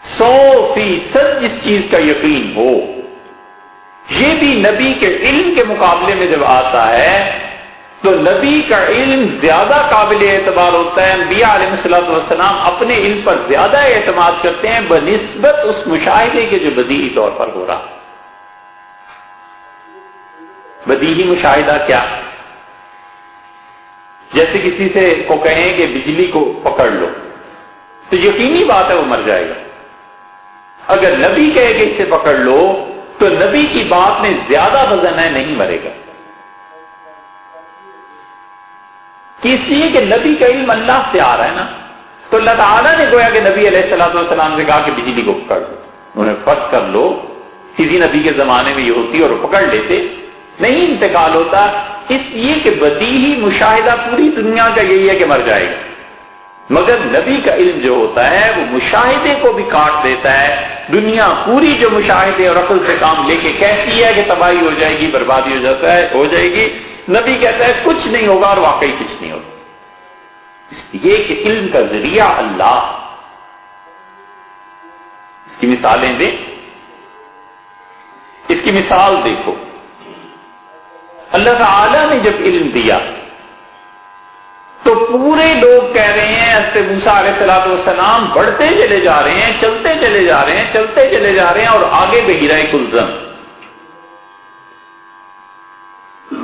100% جس چیز کا یقین ہو، یہ بھی نبی کے علم کے مقابلے میں جب آتا ہے تو نبی کا علم زیادہ قابل اعتبار ہوتا ہے۔ انبیاء علیہ الصلوۃ والسلام اپنے علم پر زیادہ اعتماد کرتے ہیں بنسبت اس مشاہدے کے جو بدیہی طور پر ہو رہا۔ بدیہی مشاہدہ کیا؟ جیسے کسی سے کو کہیں کہ بجلی کو پکڑ لو، تو یقینی بات ہے وہ مر جائے گا۔ اگر نبی کہے کہ اسے پکڑ لو تو نبی کی بات میں زیادہ وزن ہے، نہیں مرے گا، اس لیے کہ نبی کا علم اللہ سے آ رہا ہے نا۔ تو اللہ تعالیٰ نے گویا کہ نبی علیہ الصلوۃ والسلام سے کہا کہ بجلی کو پکڑ لو، انہیں فرض کر لو، کسی نبی کے زمانے میں یہ ہوتی اور وہ پکڑ لیتے، نہیں انتقال ہوتا، اس لیے کہ بدیہی مشاہدہ پوری دنیا کا یہی ہے کہ مر جائے گا، مگر نبی کا علم جو ہوتا ہے وہ مشاہدے کو بھی کاٹ دیتا ہے۔ دنیا پوری جو مشاہدے اور عقل سے کام لے کے کہتی ہے کہ تباہی ہو جائے گی، بربادی ہو جائے گی، نبی کہتا ہے کچھ نہیں ہوگا، اور واقعی کچھ نہیں ہوگا، اس لیے کہ علم کا ذریعہ اللہ۔ اس کی مثالیں دیں، اس کی مثال دیکھو، اللہ تعالیٰ نے جب علم دیا تو پورے لوگ کہہ رہے ہیں حضرت موسیٰ علیہ السلام بڑھتے چلے جا رہے ہیں، چلتے چلے جا رہے ہیں، چلتے چلے جا رہے ہیں، اور آگے بحیرہ کلزم،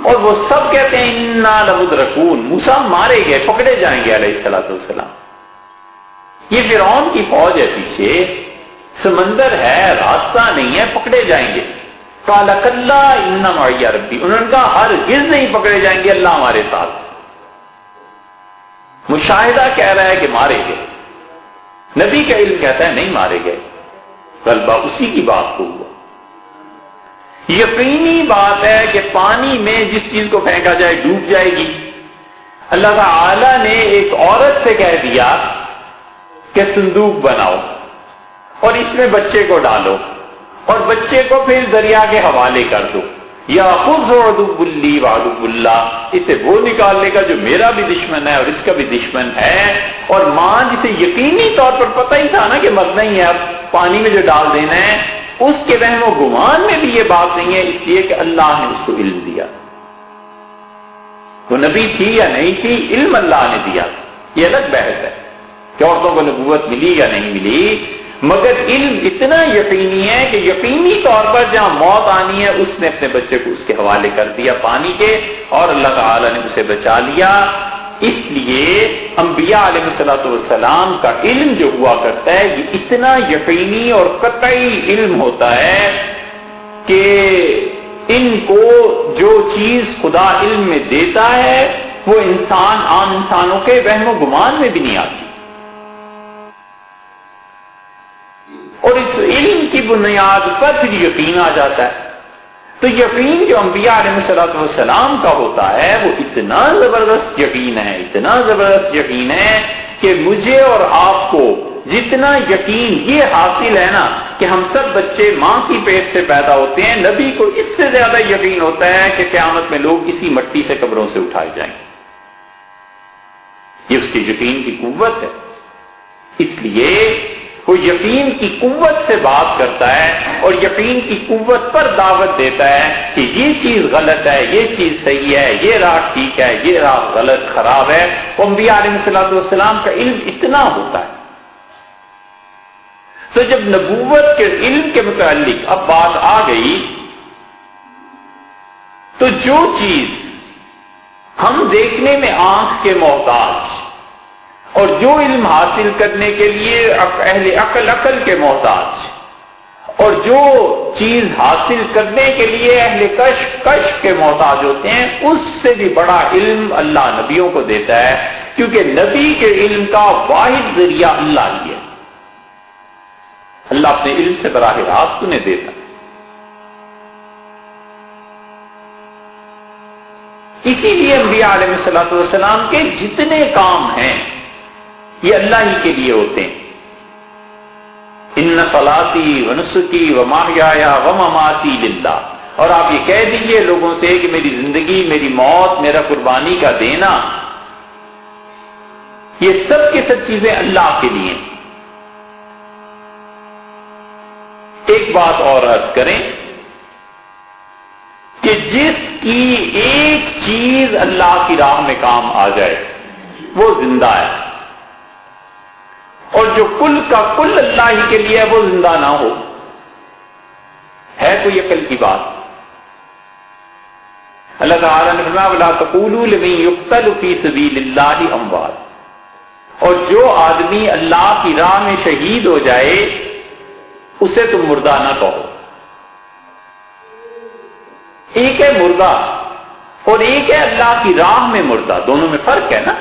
اور وہ سب کہتے ہیں انا لمدرکون، موسیٰ مارے گئے، پکڑے جائیں گے علیہ السلام۔ یہ فرعون کی فوج ہے، پیچھے سمندر ہے، راستہ نہیں ہے، پکڑے جائیں گے۔ قال کلا ان معی ربی، انہوں نے کہا ہرگز نہیں پکڑے جائیں گے، اللہ ہمارے ساتھ۔ مشاہدہ کہہ رہا ہے کہ مارے گئے، نبی کا علم کہتا ہے نہیں مارے گئے، غلبہ اسی کی بات کو ہوا۔ یقینی بات ہے کہ پانی میں جس چیز کو پھینکا جائے ڈوب جائے گی۔ اللہ تعالی نے ایک عورت سے کہہ دیا کہ صندوق بناؤ اور اس میں بچے کو ڈالو اور بچے کو پھر دریا کے حوالے کر دو، یا خود عدو لی وعدو اللہ، اسے وہ نکال لے گا جو میرا بھی دشمن ہے اور اس کا بھی دشمن ہے۔ اور ماں جسے یقینی طور پر پتہ ہی تھا نا کہ مرنا ہی ہے، اب پانی میں جو ڈال دینا ہے، اس کے وہم و گمان میں بھی یہ بات نہیں ہے، اس لیے کہ اللہ نے اس کو علم دیا۔ وہ نبی تھی یا نہیں تھی، علم اللہ نے دیا، یہ الگ بحث ہے کہ عورتوں کو نبوت ملی یا نہیں ملی، مگر علم اتنا یقینی ہے کہ یقینی طور پر جہاں موت آنی ہے اس نے اپنے بچے کو اس کے حوالے کر دیا پانی کے، اور اللہ تعالی نے اسے بچا لیا۔ اس لیے انبیاء علیہ الصلوۃ والسلام کا علم جو ہوا کرتا ہے یہ اتنا یقینی اور قطعی علم ہوتا ہے کہ ان کو جو چیز خدا علم میں دیتا ہے وہ انسان عام انسانوں کے وہم و گمان میں بھی نہیں آتی، اور اس علم کی بنیاد پر پھر یقین آ جاتا ہے۔ تو یقین جو انبیاء علیہ السلام کا ہوتا ہے وہ اتنا زبردست یقین ہے، اتنا زبردست یقین ہے کہ مجھے اور آپ کو جتنا یقین یہ حاصل ہے نا کہ ہم سب بچے ماں کی پیٹ سے پیدا ہوتے ہیں، نبی کو اس سے زیادہ یقین ہوتا ہے کہ قیامت میں لوگ اسی مٹی سے قبروں سے اٹھائے جائیں گے۔ یہ اس کے یقین کی قوت ہے، اس لیے وہ یقین کی قوت سے بات کرتا ہے اور یقین کی قوت پر دعوت دیتا ہے کہ یہ چیز غلط ہے، یہ چیز صحیح ہے، یہ راہ ٹھیک ہے، یہ راہ غلط خراب ہے۔ انبیاء علیہ السلام کا علم اتنا ہوتا ہے۔ تو جب نبوت کے علم کے متعلق اب بات آ گئی تو جو چیز ہم دیکھنے میں آنکھ کے محتاج اور جو علم حاصل کرنے کے لیے اہل عقل کے محتاج، اور جو چیز حاصل کرنے کے لیے اہل کشف کے محتاج ہوتے ہیں، اس سے بھی بڑا علم اللہ نبیوں کو دیتا ہے، کیونکہ نبی کے علم کا واحد ذریعہ اللہ ہی ہے۔ اللہ اپنے علم سے براہ راست انہیں دیتا ہے۔ اسی لیے انبیاء علیہ السلام کے جتنے کام ہیں یہ اللہ ہی کے لیے ہوتے ہیں۔ ان صلاتی ونسکی ومحیایا ومماتی للہ، اور آپ یہ کہہ دیجئے لوگوں سے کہ میری زندگی، میری موت، میرا قربانی کا دینا، یہ سب کی سب چیزیں اللہ کے لیے۔ ایک بات اور عرض کریں کہ جس کی ایک چیز اللہ کی راہ میں کام آ جائے وہ زندہ ہے، اور جو کل کا کل اللہ ہی کے لیے وہ زندہ نہ ہو، ہے کوئی عقل کی بات؟ اللہ تعالیٰ نے فرمایا وَلَا تَقُولُوا لِمَن يُقْتَلُ فِي سَبِيلِ اللَّهِ أَمْوَاتٌ، اور جو آدمی اللہ کی راہ میں شہید ہو جائے اسے تم مردہ نہ کہو۔ ایک ہے مردہ اور ایک ہے اللہ کی راہ میں مردہ، دونوں میں فرق ہے نا۔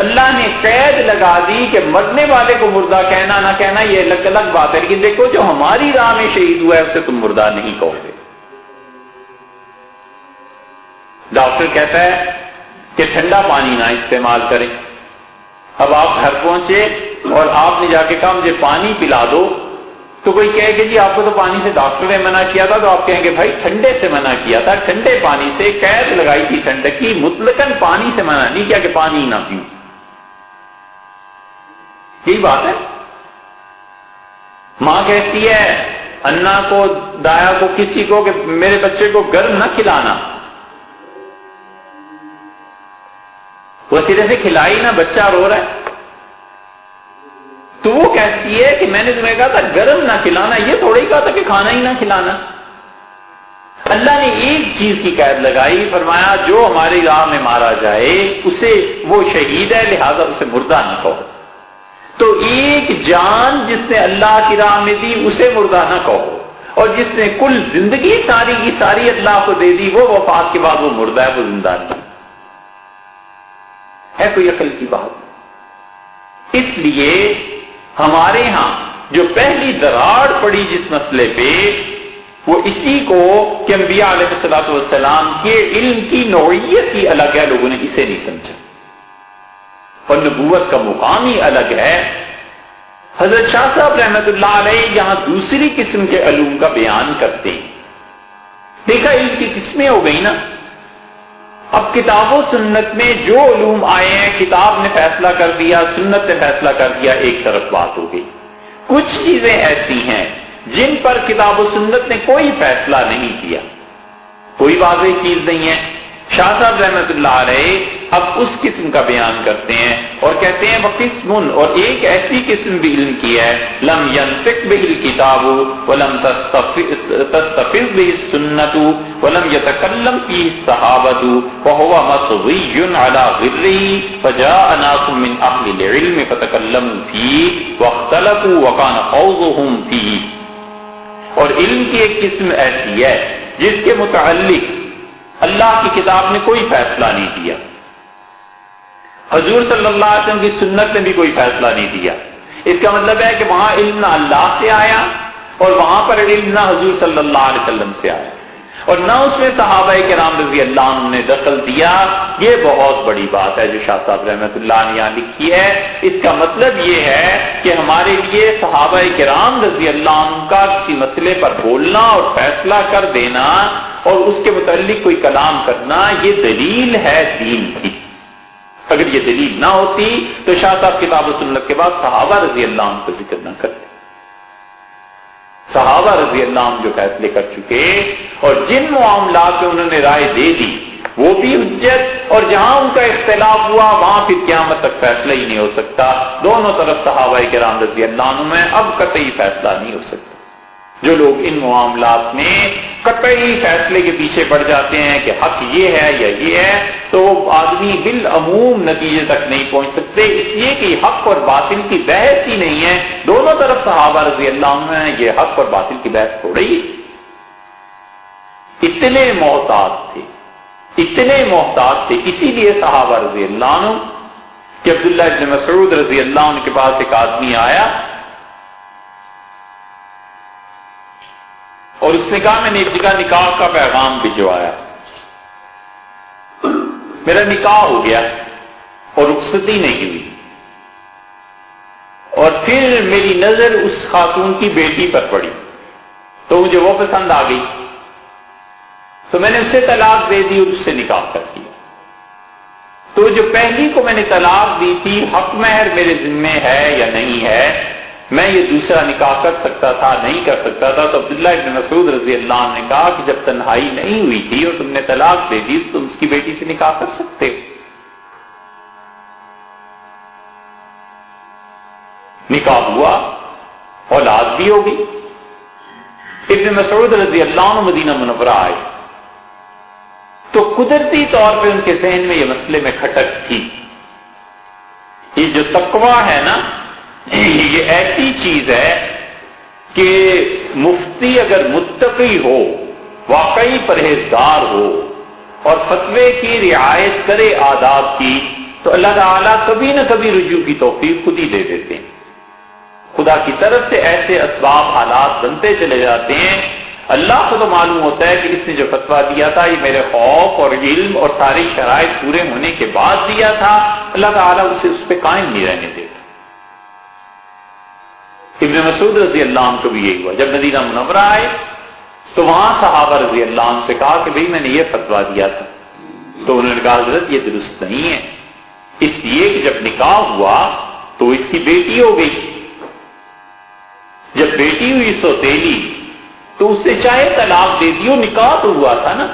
اللہ نے قید لگا دی کہ مرنے والے کو مردہ کہنا نہ کہنا یہ الگ الگ بات ہے، لیکن دیکھو جو ہماری راہ میں شہید ہوا ہے اسے تم مردہ نہیں کہو گے۔ ڈاکٹر کہتا ہے کہ ٹھنڈا پانی نہ استعمال کریں۔ اب آپ گھر پہنچے اور آپ نے جا کے کہا مجھے پانی پلا دو، تو کوئی کہے کہ جی آپ کو تو پانی سے ڈاکٹر نے منع کیا تھا، تو آپ کہیں گے بھائی ٹھنڈے سے منع کیا تھا، ٹھنڈے پانی سے قید لگائی تھی ٹھنڈک کی، مطلقاً پانی سے منع نہیں کیا کہ پانی نہ پیوں۔ یہی بات ہے۔ ماں کہتی ہے انا کو، دایا کو، کسی کو کہ میرے بچے کو گرم نہ کھلانا، وہ سرے سے کھلائی نہ، بچہ رو رہا ہے، تو وہ کہتی ہے کہ میں نے تمہیں کہا تھا گرم نہ کھلانا، یہ تھوڑا ہی کہا تھا کہ کھانا ہی نہ کھلانا۔ اللہ نے ایک چیز کی قید لگائی، فرمایا جو ہماری راہ میں مارا جائے اسے، وہ شہید ہے لہذا اسے مردہ نہ کہو۔ تو ایک جان جس نے اللہ کی راہ میں دی اسے مردہ نہ کہو، اور جس نے کل زندگی ساری کی ساری اللہ کو دے دی، وہ وفات کے بعد وہ مردہ ہے، وہ زندہ نہیں ہے کوئی عقل کی بات؟ اس لیے ہمارے ہاں جو پہلی دراڑ پڑی جس مسئلے پہ، وہ اسی کو کہ انبیاء علیہ الصلوۃ والسلام کے علم کی نوعیت ہی الگ ہے، لوگوں نے اسے نہیں سمجھا، اور نبوت کا مقام ہی الگ ہے۔ حضرت شاہ صاحب رحمت اللہ علیہ یہاں دوسری قسم کے علوم کا بیان کرتے ہیں۔ دیکھا علم کی قسمیں ہو گئی نا۔ اب کتاب و سنت میں جو علوم آئے ہیں، کتاب نے فیصلہ کر دیا، سنت نے فیصلہ کر دیا، ایک طرف بات ہو گئی۔ کچھ چیزیں ایسی ہیں جن پر کتاب و سنت نے کوئی فیصلہ نہیں کیا، کوئی واضح چیز نہیں ہے۔ شاہ صاحب رحمت اللہ علیہ اب اس قسم کا بیان کرتے ہیں اور کہتے ہیں وقسم، اور ایک ایسی قسم بھی علم کی ہے، لم ينطق به الكتاب ولم تستفز به السنة ولم يتكلم فيه الصحابة وهو مطوي على غره فجاء ناس من اهل العلم فتكلموا فيه واختلفوا وكان خوضهم فيه۔ اور علم کی ایک قسم ایسی ہے جس کے متعلق اللہ کی کتاب نے کوئی فیصلہ نہیں دیا، حضور صلی اللہ علیہ وسلم کی سنت نے بھی کوئی فیصلہ نہیں دیا۔ اس کا مطلب ہے کہ وہاں علم نہ اللہ سے آیا اور وہاں پر علم نہ حضور صلی اللہ علیہ وسلم سے آیا، اور نہ اس میں صحابہ کرام رضی اللہ عنہ نے دخل دیا۔ یہ بہت بڑی بات ہے جو شاہ صاحب رحمت اللہ نے یہاں لکھی ہے۔ اس کا مطلب یہ ہے کہ ہمارے لیے صحابہ کرام رضی اللہ عنہ کا کسی مسئلے پر بولنا اور فیصلہ کر دینا اور اس کے متعلق کوئی کلام کرنا، یہ دلیل ہے دین کی۔ اگر یہ دلیل نہ ہوتی تو شاہ صاحب کتاب و سنت کے بعد صحابہ رضی اللہ عنہ کا ذکر نہ کرتے۔ صحابہ رضی اللہ عنہ جو فیصلے کر چکے اور جن معاملات میں انہوں نے رائے دے دی وہ بھی حجت، اور جہاں ان کا اختلاف ہوا وہاں پھر قیامت تک فیصلہ ہی نہیں ہو سکتا۔ دونوں طرف صحابہ کرام رضی اللہ عنہ میں اب قطعی فیصلہ نہیں ہو سکتا۔ جو لوگ ان معاملات میں قطعی فیصلے کے پیچھے پڑ جاتے ہیں کہ حق یہ ہے یا یہ ہے، تو وہ آدمی بالعموم نتیجے تک نہیں پہنچ سکتے، اس لیے کہ حق اور باطل کی بحث ہی نہیں ہے۔ دونوں طرف صحابہ رضی اللہ عنہ ہیں، یہ حق اور باطل کی بحث تھوڑی ہے۔ اتنے محتاط تھے، اسی لیے صحابہ رضی اللہ عنہ کہ عبداللہ ابن مسعود رضی اللہ عنہ کے پاس ایک آدمی آیا اور اس نے کہا میں نے ایک جگہ نکاح کا پیغام بھجوایا، میرا نکاح ہو گیا اور رخصتی نہیں ہوئی، اور پھر میری نظر اس خاتون کی بیٹی پر پڑی تو مجھے وہ پسند آ گئی، تو میں نے اسے طلاق دے دی اور اس سے نکاح کر دیا۔ تو جو پہلی کو میں نے طلاق دی تھی، حق مہر میرے ذمے ہے یا نہیں ہے، میں یہ دوسرا نکاح کر سکتا تھا نہیں کر سکتا تھا؟ تو عبداللہ ابن مسعود رضی اللہ عنہ نے کہا کہ جب تنہائی نہیں ہوئی تھی اور تم نے طلاق دے دی تو تم اس کی بیٹی سے نکاح کر سکتے ہو۔ نکاح ہوا، اولاد بھی ہوگی۔ ابن مسعود رضی اللہ عنہ مدینہ منورہ آئے تو قدرتی طور پہ ان کے ذہن میں یہ مسئلے میں کھٹک تھی۔ یہ جو تقویٰ ہے نا، یہ ایسی چیز ہے کہ مفتی اگر متقی ہو، واقعی پرہیزگار ہو اور فتوے کی رعایت کرے آداب کی، تو اللہ تعالیٰ کبھی نہ کبھی رجوع کی توفیق خود ہی دے دیتے ہیں۔ خدا کی طرف سے ایسے اسباب حالات بنتے چلے جاتے ہیں۔ اللہ کو تو معلوم ہوتا ہے کہ اس نے جو فتویٰ دیا تھا یہ میرے خوف اور علم اور ساری شرائط پورے ہونے کے بعد دیا تھا، اللہ تعالیٰ اسے اس پہ قائم نہیں رہنے دیتا۔ ابن مسعود رضی اللہ عنہ کو بھی یہی ہوا، جب مدینہ منورہ آئے تو وہاں صحابہ رضی اللہ عنہ سے کہا کہ بھئی میں نے یہ فتویٰ دیا تھا، تو انہوں نے کہا حضرت یہ درست نہیں ہے، اس لیے کہ جب نکاح ہوا تو اس کی بیٹی ہو گئی، جب بیٹی ہوئی سوتیلی تو اسے چاہے طلاق دے دیو، نکاح تو ہوا تھا نا،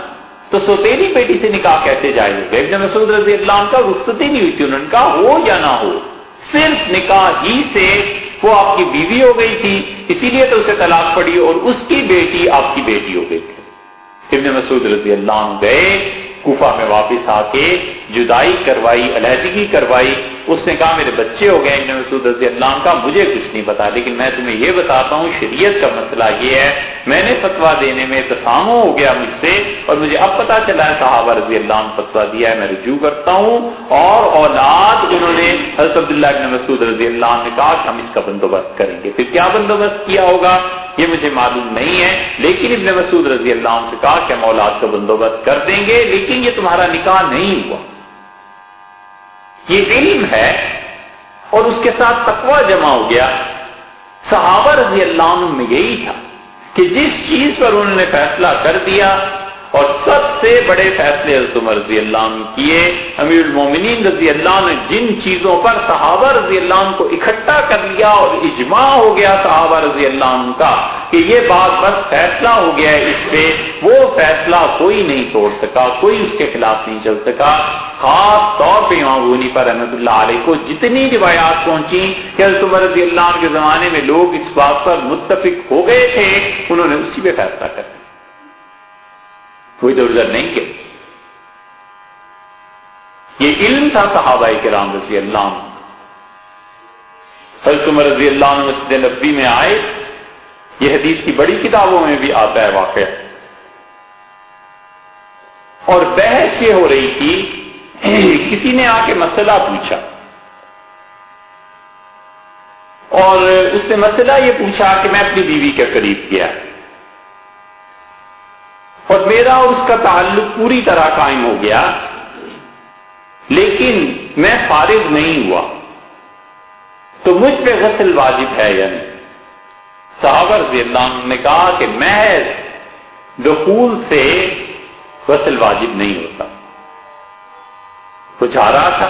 تو سوتیلی بیٹی سے نکاح کیسے جائز ہو گیا؟ ابن مسعود رضی اللہ عنہ کا رخصتی نہیں ہوئی تھی، انہوں نے کہا ہو یا نہ ہو، صرف نکاح ہی سے وہ آپ کی بیوی ہو گئی تھی، اسی لیے تو اسے طلاق پڑی اور اس کی بیٹی آپ کی بیٹی ہو گئی تھی۔ ابن مسعود رضی اللہ عنہ گئے، کوفہ میں واپس آ کے جدائی کروائی، علیحدگی کروائی، اس نے کہا میرے بچے ہو گئے ابن مسعود رضی اللہ عنہ کا، مجھے کچھ نہیں پتا، لیکن میں تمہیں یہ بتاتا ہوں شریعت کا مسئلہ یہ ہے، میں نے فتویٰ دینے میں تسامح ہو گیا مجھ سے، اور مجھے اب پتا چلا ہے صحابہ رضی اللہ عنہ فتویٰ دیا ہے، میں رجوع کرتا ہوں۔ اور اولاد انہوں نے حضرت عبداللہ ابن مسعود رضی اللہ عنہ نے کہا کہ ہم اس کا بندوبست کریں گے۔ پھر کیا بندوبست کیا ہوگا یہ مجھے معلوم نہیں ہے، لیکن ابن مسعود رضی اللہ عنہ سے کہا کہ ہم اولاد کا بندوبست کر دیں گے، لیکن یہ تمہارا نکاح نہیں ہوا۔ یہ علم ہے اور اس کے ساتھ تقویٰ جمع ہو گیا۔ صحابہ رضی اللہ عنہ میں یہی تھا کہ جس چیز پر انہوں نے فیصلہ کر دیا، اور سب سے بڑے فیصلے حضرت عمر رضی اللہ عنہ کیے، امیر المومنین رضی اللہ عنہ نے جن چیزوں پر صحابہ رضی اللہ عنہ کو اکٹھا کر لیا اور اجماع ہو گیا صحابہ رضی اللہ عنہ کا کہ یہ بات بس فیصلہ ہو گیا ہے اس پہ، وہ فیصلہ کوئی نہیں توڑ سکا، کوئی اس کے خلاف نہیں چل سکا۔ خاص طور پہ امام ابو حنیفہ رحمۃ اللہ علیہ کو جتنی روایات پہنچی کہ حضرت عمر رضی اللہ عنہ کے زمانے میں لوگ اس بات پر متفق ہو گئے تھے، انہوں نے اسی پہ فیصلہ کر دیا، کوئی ادھر ادھر نہیں کیا۔ یہ علم تھا صحابہ کرام رضی اللہ عنہ۔ حضرت عمر رضی اللہ عنہ مسجد نبوی میں آئے، یہ حدیث کی بڑی کتابوں میں بھی آتا ہے واقعہ، اور بحث یہ ہو رہی تھی، کسی نے آ کے مسئلہ پوچھا، اور اس نے مسئلہ یہ پوچھا کہ میں اپنی بیوی کے قریب گیا اور میرا اس کا تعلق پوری طرح قائم ہو گیا، لیکن میں فارغ نہیں ہوا، تو مجھ پہ غسل واجب ہے یا نہیں؟ صحابہ رضی اللہ عنہ نے کہا کہ محض دخول سے غسل واجب نہیں ہوتا۔ کچھ آ رہا تھا،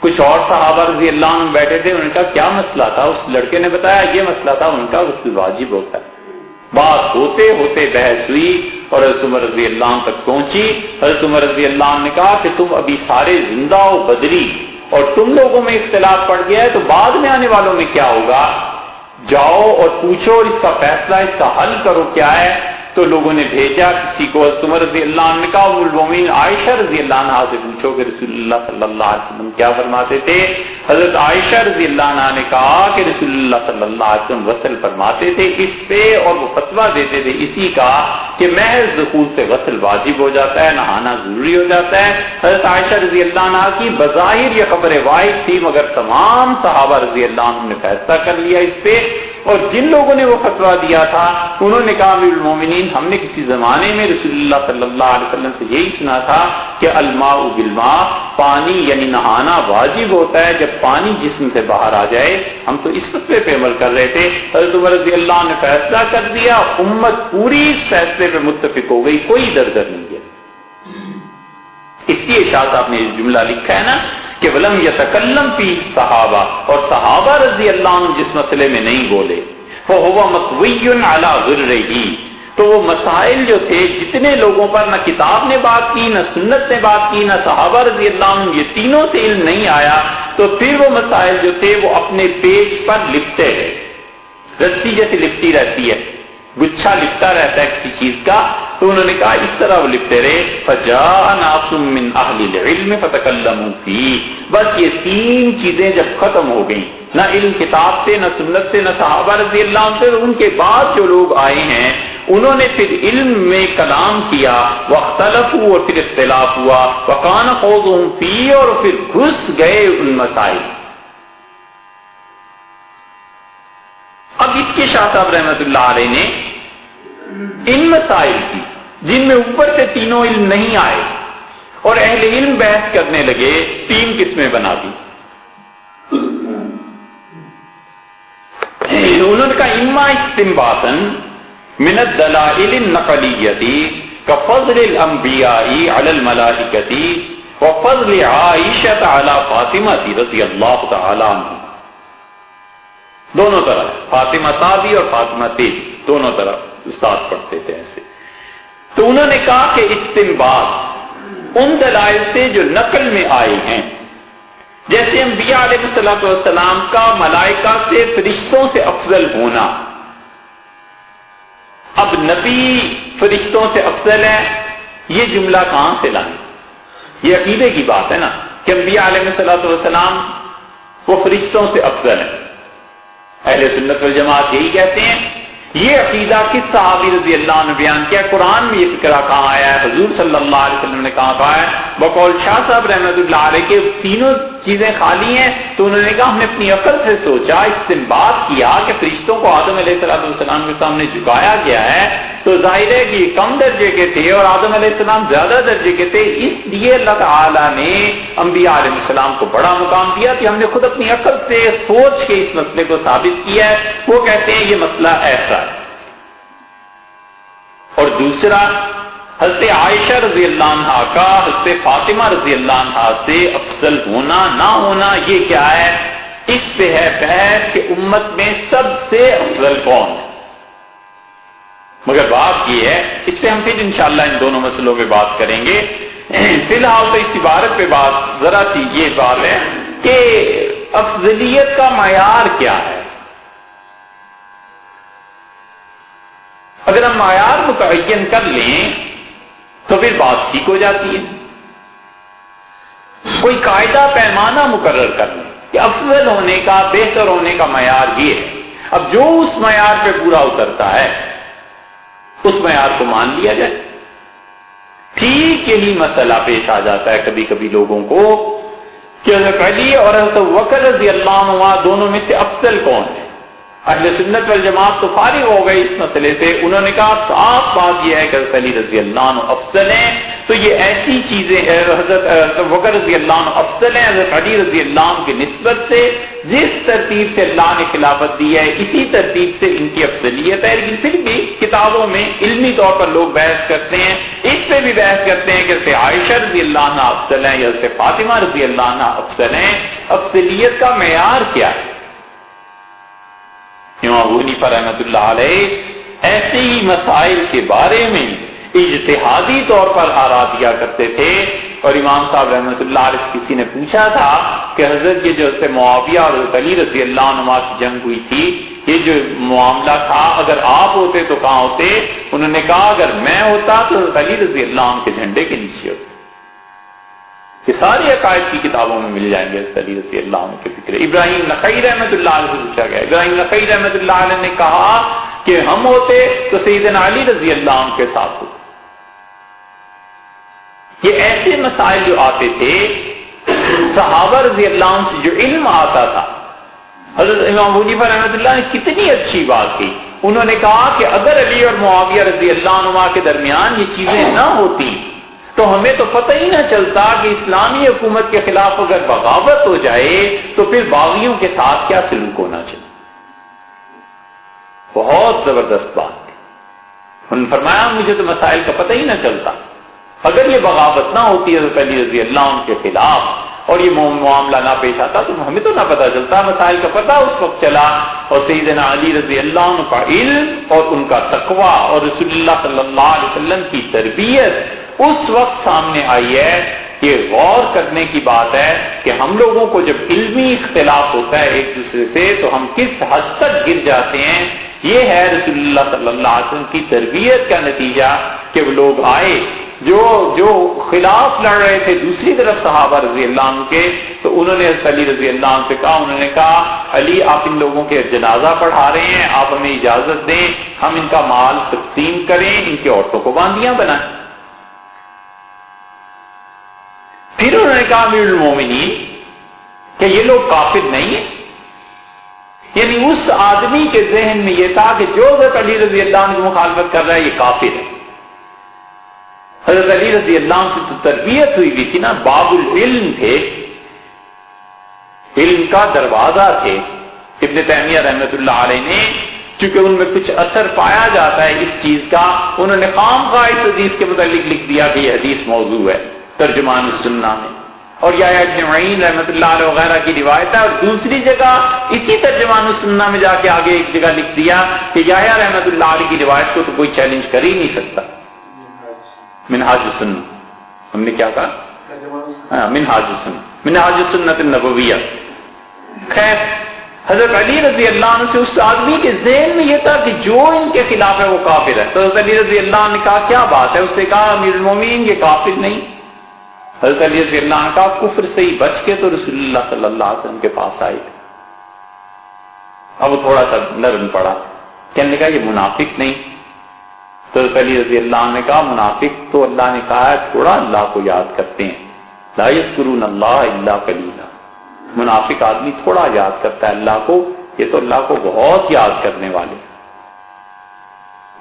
کچھ اور صحابہ رضی اللہ عنہ بیٹھے تھے، انہوں نے کہا کیا مسئلہ تھا؟ اس لڑکے نے بتایا یہ مسئلہ تھا، ان کا غسل واجب ہوتا ہے۔ بات ہوتے ہوتے بحث ہوئی اور حضرت عمر رضی اللہ عنہ تک پہنچی۔ حضرت عمر رضی اللہ عنہ نے کہا کہ تم ابھی سارے زندہ ہو بدری، اور تم لوگوں میں اختلاف پڑ گیا ہے، تو بعد میں آنے والوں میں کیا ہوگا؟ جاؤ اور پوچھو اور اس کا فیصلہ، اس کا حل کرو کیا ہے۔ تو لوگوں نے بھیجا کسی کو، حضرت عمر رضی اللہ عنہ نے کہا ام المومنین عائشہ رضی اللہ عنہ سے پوچھو کہ رسول اللہ صلی اللہ علیہ وسلم کیا فرماتے تھے۔ حضرت عائشہ رضی اللہ عنہ نے کہا کہ رسول اللہ صلی اللہ علیہ وسلم غسل فرماتے تھے اس پہ، اور وہ فتویٰ دیتے تھے اسی کا کہ محض دخول سے غسل واجب ہو جاتا ہے، نہانا ضروری ہو جاتا ہے۔ حضرت عائشہ رضی اللہ عنہ کی بظاہر یہ خبر واحد تھی، مگر تمام صحابہ رضی اللہ عنہ نے فیصلہ کر لیا اس پہ، اور جن لوگوں نے وہ فتویٰ دیا تھا انہوں نے کہا امیر المومنین ہم نے کسی زمانے میں رسول اللہ صلی اللہ علیہ وسلم سے یہی سنا تھا کہ الماء بالماء، پانی یعنی نہانا واجب ہوتا ہے جب پانی جسم سے باہر آ جائے۔ ہم تو اس فتوے پہ عمل کر رہے تھے، حضرت عمر رضی اللہ عنہ نے فیصلہ کر دیا، امت پوری اس فیصلے پہ متفق ہو گئی، کوئی در نہیں گیا۔ اس لیے شاہ صاحب نے جملہ لکھا ہے نا کہ ولم یتکلم فی صحابہ، اور صحابہ رضی اللہ عنہ جس مسئلے میں نہیں بولے، فہو مقوی علی غرہ، تو وہ مسائل جو تھے جتنے لوگوں پر نہ کتاب نے بات کی، نہ سنت نے بات کی، نہ صحابہ رضی اللہ عنہ یہ تینوں سے علم نہیں آیا، تو پھر وہ مسائل جو تھے وہ اپنے پیج پر لکھتے رہے، رسی جیسے لپٹی رہتی ہے، گچھا لپٹا رہتا ہے کسی چیز کا، تو انہوں نے کہا اس طرح وہ لکھتے رہے۔ فجاء ناس من اہل العلم فتکلموا فیہ، بس یہ تین چیزیں جب ختم ہو گئیں، نہ علم کتاب سے، نہ سنت سے، نہ صحابہ رضی اللہ عنہ سے، ان کے بعد جو لوگ آئے ہیں انہوں نے پھر علم میں کلام کیا، واختلفوا، اور پھر اختلاف ہوا، وکان خوضهم فیہ، اور پھر گھس گئے ان مسائل۔ اب اس کے شاہ صاحب رحمت اللہ علیہ نے ان مسائل کی جن میں اوپر سے تینوں علم نہیں آئے اور اہل علم بحث کرنے لگے، تین قسمیں بنا دی۔ انہوں نے کہا اما استنباطا من الدلائل النقلیۃ کفضل الانبیاء علی الملائکۃ وفضل عائشہ علی فاطمہ رضی اللہ تعالی عنہ، دونوں طرح فاطمہ تابی اور فاطمہ تیبی، دونوں طرح استاد پڑھتے تھے ایسے۔ تو انہوں نے کہا کہ استنباط ان دلائل سے جو نقل میں آئے ہیں، جیسے انبیاء علیہ السلام کا ملائکہ سے، فرشتوں سے افضل ہونا۔ اب نبی فرشتوں سے افضل ہے، یہ جملہ کہاں سے لائیں؟ یہ عقیدے کی بات ہے نا کہ انبیاء علیہ السلام وہ فرشتوں سے افضل ہیں. اہل سنت والجماعت یہی کہتے ہیں. یہ عقیدہ کس صحابی رضی اللہ عنہ بیان کیا؟ قرآن میں یہ فکرہ کہاں آیا ہے؟ حضور صلی اللہ علیہ وسلم نے کہا ہے؟ بقول شاہ صاحب رحمۃ اللہ علیہ کے تینوں چیزیں خالی ہیں. تو انہوں نے کہا ہم نے اپنی عقل سے سوچا، استنباط کیا کہ فرشتوں کو آدم علیہ السلام کے سامنے جھکایا گیا ہے، تو ظاہر ہے کہ یہ کم درجے کے تھے اور آدم علیہ السلام زیادہ درجے کے تھے. اس لیے اللہ تعالیٰ نے انبیاء علیہ السلام کو بڑا مقام دیا کہ ہم نے خود اپنی عقل سے سوچ کے اس مسئلے کو ثابت کیا ہے. وہ کہتے ہیں یہ مسئلہ ایسا ہے. اور دوسرا، حضرت عائشہ رضی اللہ عنہا کا حضرت فاطمہ رضی اللہ عنہا سے افضل ہونا نہ ہونا یہ کیا ہے؟ اس پہ ہے بحث کہ امت میں سب سے افضل کون ہے. مگر بات یہ ہے، اس پہ ہم پھر انشاءاللہ ان دونوں مسئلوں پہ بات کریں گے. فی الحال تو اس عبارت پہ بات ذرا سی یہ بات ہے کہ افضلیت کا معیار کیا ہے. اگر ہم معیار متعین کر لیں تو پھر بات ٹھیک ہو جاتی ہے. کوئی قاعدہ پیمانہ مقرر کر لیں کہ افضل ہونے کا، بہتر ہونے کا معیار یہ ہے. اب جو اس معیار پہ پورا اترتا ہے اس معیار کو مان لیا جائے. ٹھیک یہی مسئلہ پیش آ جاتا ہے کبھی کبھی لوگوں کو کہ حضرت علی اور حضرت بکر رضی اللہ عنہ دونوں میں سے افضل کون ہے. اہل سنت والجماعت تو فارغ ہو گئی اس مسئلے سے. انہوں نے کہا صاف بات یہ ہے کہ حضرت علی رضی اللہ عنہ افضل ہیں. تو یہ ایسی چیزیں، حضرت بکر رضی اللہ عنہ افضل ہیں حضرت علی رضی اللہ عنہ کی نسبت سے. جس ترتیب سے اللہ نے خلافت دی ہے اسی ترتیب سے ان کی افضلیت ہے. لیکن پھر بھی کتابوں میں علمی طور پر لوگ بحث کرتے ہیں، اس پہ بھی بحث کرتے ہیں کہ حضرت عائشہ رضی اللہ عنہ افضل ہیں یا حضرت فاطمہ رضی اللہ عنہ افضل ہیں. افضلیت کا معیار کیا ہے؟ امام ابو حنیفہ رحمۃ اللہ علیہ ایسے ہی مسائل کے بارے میں اجتہادی طور پر آراء دیا کرتے تھے. اور امام صاحب رحمۃ اللہ علیہ کسی نے پوچھا تھا کہ حضرت یہ جو حضرت معاویہ اور حضرت علی رضی اللہ عنہ کی جنگ ہوئی تھی، یہ جو معاملہ تھا اگر آپ ہوتے تو کہاں ہوتے؟ انہوں نے کہا اگر میں ہوتا تو حضرت علی رضی اللہ عنہ کے جھنڈے کے نیچے ہوتے. یہ سارے عقائد کی کتابوں میں مل جائیں گے حضرت علی رضی اللہ عنہ کے فکر. ابراہیم نخعی رحمۃ اللہ علیہ سے پوچھا گیا. ابراہیم نخعی رحمۃ اللہ علیہ نے کہا کہ ہم ہوتے تو سیدنا علی رضی اللہ عنہ کے ساتھ ہوتے. یہ ایسے مسائل جو آتے تھے صحابہ رضی اللہ عنہ سے جو علم آتا تھا، حضرت امام ابو حنیفہ رحمۃ اللہ نے کتنی اچھی بات کی. انہوں نے کہا کہ اگر علی اور معاویہ رضی اللہ عنہ کے درمیان یہ چیزیں نہ ہوتی تو ہمیں تو پتہ ہی نہ چلتا کہ اسلامی حکومت کے خلاف اگر بغاوت ہو جائے تو پھر باغیوں کے ساتھ کیا سلوک ہونا چاہیے. بہت زبردست بات تھی. انہوں نے فرمایا مجھے تو مسائل کا پتہ ہی نہ چلتا. اگر یہ بغاوت نہ ہوتی حضرت علی رضی اللہ عنہ کے خلاف اور یہ معاملہ نہ پیش آتا تو ہمیں تو نہ پتہ چلتا. مسائل کا پتہ اس وقت چلا اور سیدنا علی رضی اللہ عنہ کا علم اور ان کا تقوی اور رسول اللہ صلی اللہ علیہ وسلم کی تربیت اس وقت سامنے آئی ہے. یہ غور کرنے کی بات ہے کہ ہم لوگوں کو جب علمی اختلاف ہوتا ہے ایک دوسرے سے تو ہم کس حد تک گر جاتے ہیں. یہ ہے رسول اللہ صلی اللہ علیہ وسلم کی تربیت کا نتیجہ کہ وہ لوگ آئے جو خلاف لڑ رہے تھے دوسری طرف صحابہ رضی اللہ عنہ کے، تو انہوں نے حضرت علی رضی اللہ عنہ سے کہا، انہوں نے کہا علی آپ ان لوگوں کے جنازہ پڑھا رہے ہیں، آپ ہمیں اجازت دیں ہم ان کا مال تقسیم کریں، ان کی عورتوں کو باندیاں بنائیں. پھر انہوں نے کہا امیر المومنین کہ یہ لوگ کافر نہیں ہیں. یعنی اس آدمی کے ذہن میں یہ تھا کہ جو حضرت علی رضی اللہ عنہ کی مخالفت کر رہا ہے یہ کافر ہے. حضرت علی رضی اللہ عنہ سے تو تربیت ہوئی بھی تھی نا، باب العلم تھے، علم کا دروازہ تھے. ابن تیمیہ رحمۃ اللہ علیہ نے چونکہ ان میں کچھ اثر پایا جاتا ہے اس چیز کا، انہوں نے خام خواہ اس حدیث کے متعلق لکھ دیا کہ یہ حدیث موضوع ہے ترجمان السنہ میں. اور یحییٰ ابن معین رحمۃ اللہ علیہ وغیرہ کی روایت ہے. اور دوسری جگہ اسی ترجمان السنہ میں جا کے آگے ایک جگہ لکھ دیا کہ یحییٰ رحمۃ اللہ علیہ کی روایت کو تو کوئی چیلنج کر ہی نہیں سکتا. منہاج السنہ ہم نے کیا کہا؟ منہاج السنہ، منہاج السنۃ النبویہ. خیر حضرت علی رضی اللہ عنہ سے اس آدمی کے ذہن میں یہ تھا کہ جو ان کے خلاف ہے وہ کافر ہے. تو حضرت علی رضی اللہ عنہ نے کہا کیا بات ہے؟ اس سے کہا امیر المومنین یہ کافر نہیں. حضرت علی رضی اللہ عنہ کا کفر سے ہی بچ کے تو رسول اللہ صلی اللہ علیہ وسلم کے پاس آئے تھے. اب وہ تھوڑا سا نرم پڑا, کہنے لگا یہ منافق نہیں. تو حضرت علی رضی اللہ عنہ نے کہا منافق تو اللہ نے کہا ہے تھوڑا اللہ کو یاد کرتے ہیں, لا یذکرون اللہ الا قلیلا. منافق آدمی تھوڑا یاد کرتا ہے اللہ کو, یہ تو اللہ کو بہت یاد کرنے والے.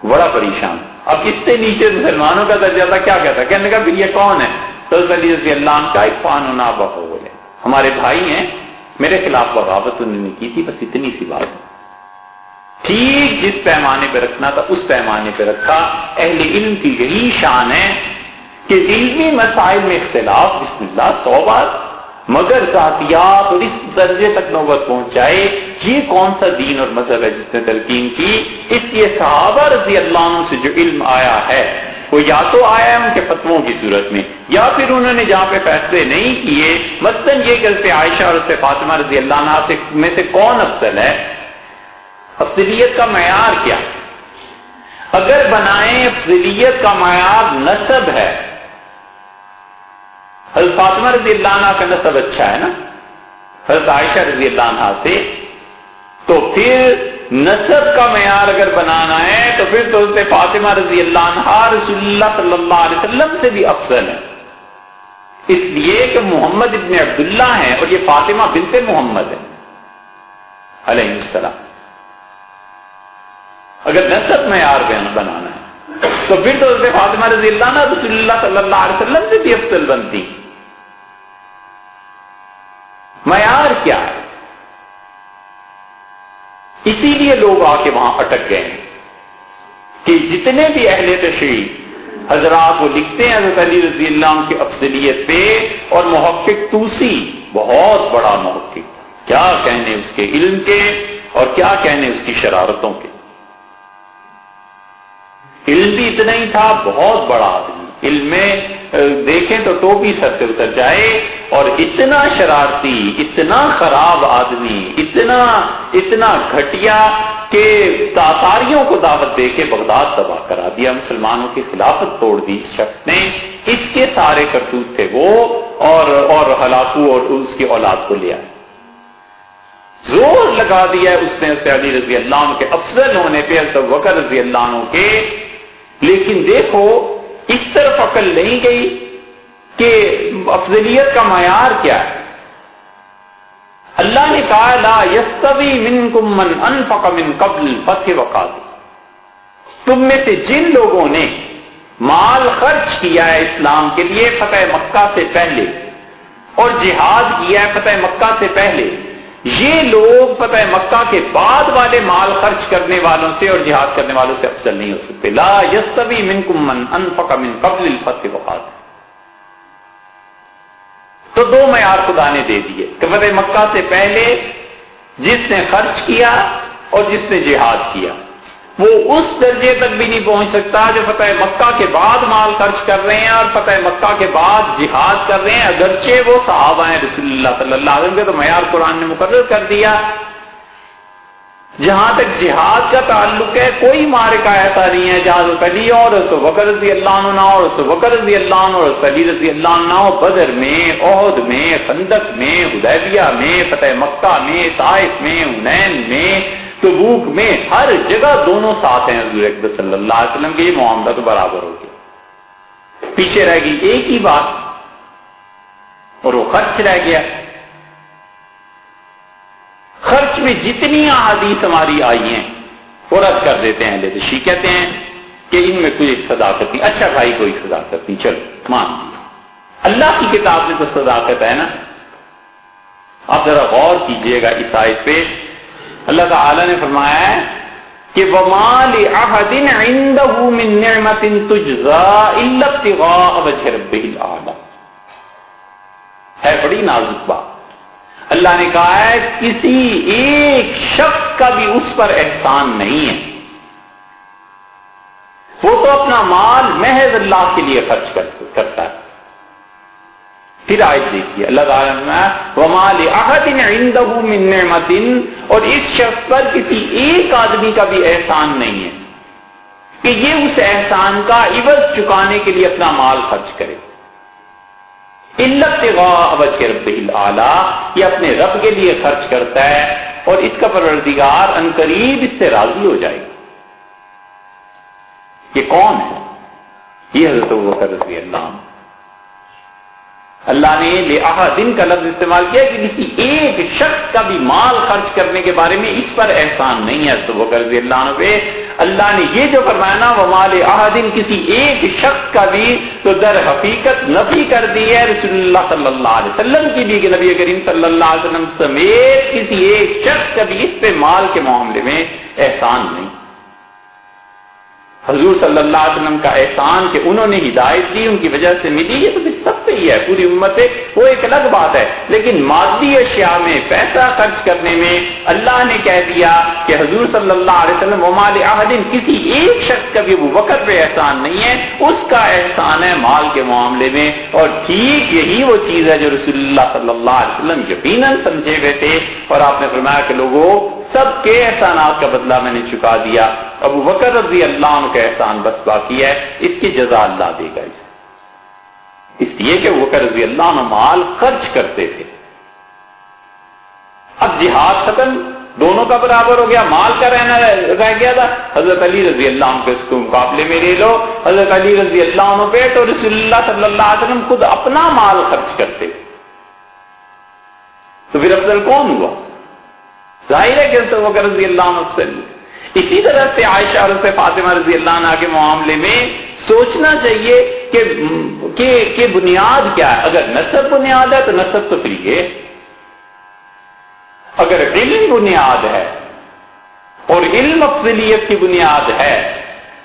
بڑا پریشان. اب اس سے نیچے مسلمانوں کا درجہ تھا, کیا کہتا, کہنے لگا پھر یہ کون ہے؟ تو حضرت علی رضی اللہ عنہ کا ایک فانونا بہول ہے, ہمارے بھائی ہیں, میرے خلاف بغاوت انہوں نے کی تھی, بس اتنی سی بات ہے. ٹھیک جس پیمانے پہ رکھنا تھا اس پیمانے پہ رکھا. اہل علم کی یہی شان ہے کہ علمی مسائل میں اختلاف بسم اللہ 100 بار, مگر ذاتیات اور اس درجے تک نوبت پہنچ جائے یہ کون سا دین اور مذہب ہے جس نے تلقین کی. اس لیے صحابہ رضی اللہ عنہ سے جو علم آیا ہے وہ یا تو آیا ہے ان کے فتووں کی صورت میں, یا پھر انہوں نے جہاں پہ فیصلے نہیں کیے, مثلاً یہ کہ حضرت عائشہ اور حضرت فاطمہ رضی اللہ عنہ میں سے کون افضل ہے, افضلیت کا معیار کیا؟ اگر بنائیں افضلیت کا معیار نسب ہے, حضرت فاطمہ رضی اللہ عنہ کا نسب اچھا ہے نا حضرت عائشہ رضی اللہ عنہ سے, تو پھر نسب کا معیار اگر بنانا ہے تو پھر تو حضرت فاطمہ رضی اللہ عنہ رسول اللہ صلی اللہ علیہ وسلم سے بھی افضل ہے, اس لیے کہ محمد ابن عبداللہ ہیں اور یہ فاطمہ بنت محمد ہے علیہ السلام. اگر نسب معیار بنانا ہے تو پھر تو حضرت فاطمہ رضی اللہ عنہ رسول اللہ صلی اللہ علیہ وسلم سے بھی افضل بنتی. معیار کیا ہے؟ اسی لیے لوگ آ کے وہاں اٹک گئے ہیں کہ جتنے بھی اہل تشریح حضرات وہ لکھتے ہیں حضرت علی رضی اللہ عنہ کی افضلیت پہ, اور محقق طوسی بہت بڑا محقق, کیا کہنے اس کے علم کے اور کیا کہنے اس کی شرارتوں کے. علم بھی اتنا ہی تھا, بہت بڑا آدمی, علم میں دیکھیں تو ٹوپی سر سے اتر جائے, اور اتنا شرارتی, اتنا خراب آدمی, اتنا گھٹیا کہ تاتاریوں کو دعوت دے کے بغداد تباہ کرا دیا, مسلمانوں کی خلافت توڑ دی اس شخص نے. اس کے سارے کرتوت تھے وہ, اور ہلاکو اور اس کی اولاد کو لیا, زور لگا دیا اس نے حضرت علی رضی اللہ عنہ کے افضل ہونے پہ, حضرت بکر رضی اللہ عنہ کے. لیکن دیکھو اس طرف عقل نہیں گئی کہ افضلیت کا معیار کیا ہے. اللہ نے کہا لا یستوی منکم من انفق من قبل الفتح وقاتل, تم میں سے جن لوگوں نے مال خرچ کیا ہے اسلام کے لیے فتح مکہ سے پہلے, اور جہاد کیا ہے فتح مکہ سے پہلے, یہ لوگ فتح مکہ کے بعد والے مال خرچ کرنے والوں سے اور جہاد کرنے والوں سے افضل نہیں ہو سکتے. لا یستوی منکم من انفق من قبل الفتح وقاتل. تو دو معیار خدا نے دے دیے کہ فتح مکہ سے پہلے جس نے خرچ کیا اور جس نے جہاد کیا وہ اس درجے تک بھی نہیں پہنچ سکتا جو فتح مکہ کے بعد مال خرچ کر رہے ہیں اور فتح مکہ کے بعد جہاد کر رہے ہیں, اگرچہ وہ صحابہ ہیں رسول اللہ صلی اللہ علیہ وسلم کے. تو معیار قرآن نے مقرر کر دیا. جہاں تک جہاد کا تعلق ہے کوئی مارکہ ایسا نہیں ہے جہاں حضرت علی اور حضرت بکر رضی اللہ عنہ اور حضرت بکر رضی اللہ عنہ اور حضرت علی رضی اللہ عنہ بدر میں, احد میں, خندق میں, حدیبیہ میں, فتح مکہ میں, طائف میں, حنین میں, تبوک میں, ہر جگہ دونوں ساتھ ہیں حضور اکبر صلی اللہ علیہ وسلم کے. یہ معاملہ تو برابر ہو گیا. پیچھے رہ گئی ایک ہی بات, اور وہ خرچ رہ گیا. خرچ میں جتنی احادیث ہماری آئی ہیں وہ رد کر دیتے ہیں. اہل تشریح کہتے ہیں کہ ان میں کوئی صداقت نہیں. اچھا بھائی کوئی صداقت نہیں, چلو مان لیا. اللہ کی کتاب میں تو صداقت ہے نا. آپ ذرا غور کیجئے گا اس آیت پہ. اللہ تعالی نے فرمایا ہے کہ وَمَا لِأَحَدٍ عِندَهُ مِن نِعْمَةٍ تُجْزَىٰ إِلَّا ابْتِغَاءَ وَجْهِ رَبِّهِ الْأَعْلَىٰ. ہے بڑی نازک بات. اللہ نے کہا ہے کسی ایک شخص کا بھی اس پر احسان نہیں ہے, وہ تو اپنا مال محض اللہ کے لیے خرچ کرتا ہے. پھر آیت دیکھیے اللہ تعالیٰ نے وَمَا لِأَحَدٍ عِندَهُ مِن نِعْمَةٍ, اور اس شخص پر کسی ایک آدمی کا بھی احسان نہیں ہے کہ یہ اس احسان کا عوض چکانے کے لیے اپنا مال خرچ کرے. الا ابتغاء وجہ ربہ الاعلی، یہ اپنے رب کے لیے خرچ کرتا ہے اور اس کا پروردگار عنقریب اس سے راضی ہو جائے گا۔ یہ کون ہے؟ یہ حضرت ابوبکر رضی اللہ عنہ۔ اللہ نے لِأَحَدٍ کا لفظ استعمال کیا کہ کسی ایک شخص کا بھی مال خرچ کرنے کے بارے میں اس پر احسان نہیں ہے حضرت ابوبکر رضی اللہ عنہ پہ۔ اللہ نے یہ جو فرمایا نا وَمَا لِأَحَدٍ، کسی ایک شخص کا بھی، تو در حقیقت نفی کر دی ہے رسول اللہ صلی اللہ علیہ وسلم کی بھی، کہ نبی کریم صلی اللہ علیہ وسلم سمیت کسی ایک شخص کا بھی اس پہ مال کے معاملے میں احسان نہیں۔ حضور صلی اللہ علیہ وسلم کا احسان کہ انہوں نے ہدایت دی، ان کی وجہ سے ملی، یہ تو پھر سب پہ ہی ہے، پوری امت ہے، وہ ایک الگ بات ہے۔ لیکن مادی اشیاء میں پیسہ خرچ کرنے میں اللہ نے کہہ دیا کہ حضور صلی اللہ علیہ وسلم وَمَا لِأَحَدٍ، کسی ایک شخص کا بھی ابو بکر پہ احسان نہیں ہے، اس کا احسان ہے مال کے معاملے میں۔ اور ٹھیک یہی وہ چیز ہے جو رسول اللہ صلی اللہ علیہ وسلم یقیناً سمجھے ہوئے تھے، اور آپ نے فرمایا کہ لوگوں سب کے احسانات کا بدلہ میں نے چکا دیا، ابو بکر رضی اللہ عنہ کا احسان بس باقی ہے، اس کی جزا اللہ دے گا اسے، اس لیے کہ ابو بکر رضی اللہ عنہ مال خرچ کرتے تھے۔ اب جہاد ختم، دونوں کا برابر ہو گیا، مال کا رہ گیا تھا، حضرت علی رضی اللہ عنہ کو اس کو مقابلے میں لے لو، حضرت علی رضی اللہ عنہ پہ تو رسول اللہ صلی اللہ علیہ وسلم خود اپنا مال خرچ کرتے تھے، تو پھر افضل کون ہوا؟ ظاہر ہے کہ حضرت ابو بکر رضی اللہ عنہ سے۔ اسی طرح سے عائشہ اور حضرت فاطمہ رضی اللہ عنہ کے معاملے میں سوچنا چاہیے کہ بنیاد کیا ہے۔ اگر نسب بنیاد ہے تو نسب تو پھر یہ، اگر علم بنیاد ہے اور علم افضلیت کی بنیاد ہے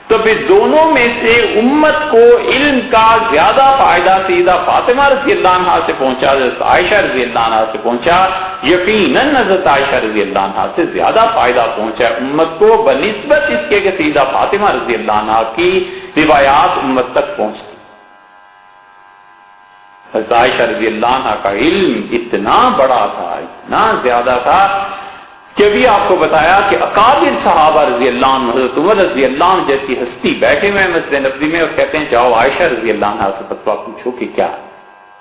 تو پھر دونوں میں سے امت کو علم کا زیادہ فائدہ سیدھا فاطمہ رضی اللہ عنہ سے پہنچا، حضرت عائشہ رضی اللہ عنہ سے پہنچا، یقیناً حضرت عائشہ رضی اللہ عنہ سے زیادہ فائدہ پہنچا امت کو بنسبت اس کے کہ سیدھا فاطمہ رضی اللہ عنہ کی روایات امت تک پہنچتی۔ حضرت عائشہ رضی اللہ عنہ کا علم اتنا بڑا تھا، اتنا زیادہ تھا کہ ابھی آپ کو بتایا کہ اکابر صحابہ رضی اللہ عنہ، حضرت عمر رضی اللہ عنہ جیسی ہستی بیٹھے ہوئے مسجد نبوی میں اور کہتے ہیں جاؤ عائشہ رضی اللہ عنہ سے فتویٰ پوچھو کہ کیا۔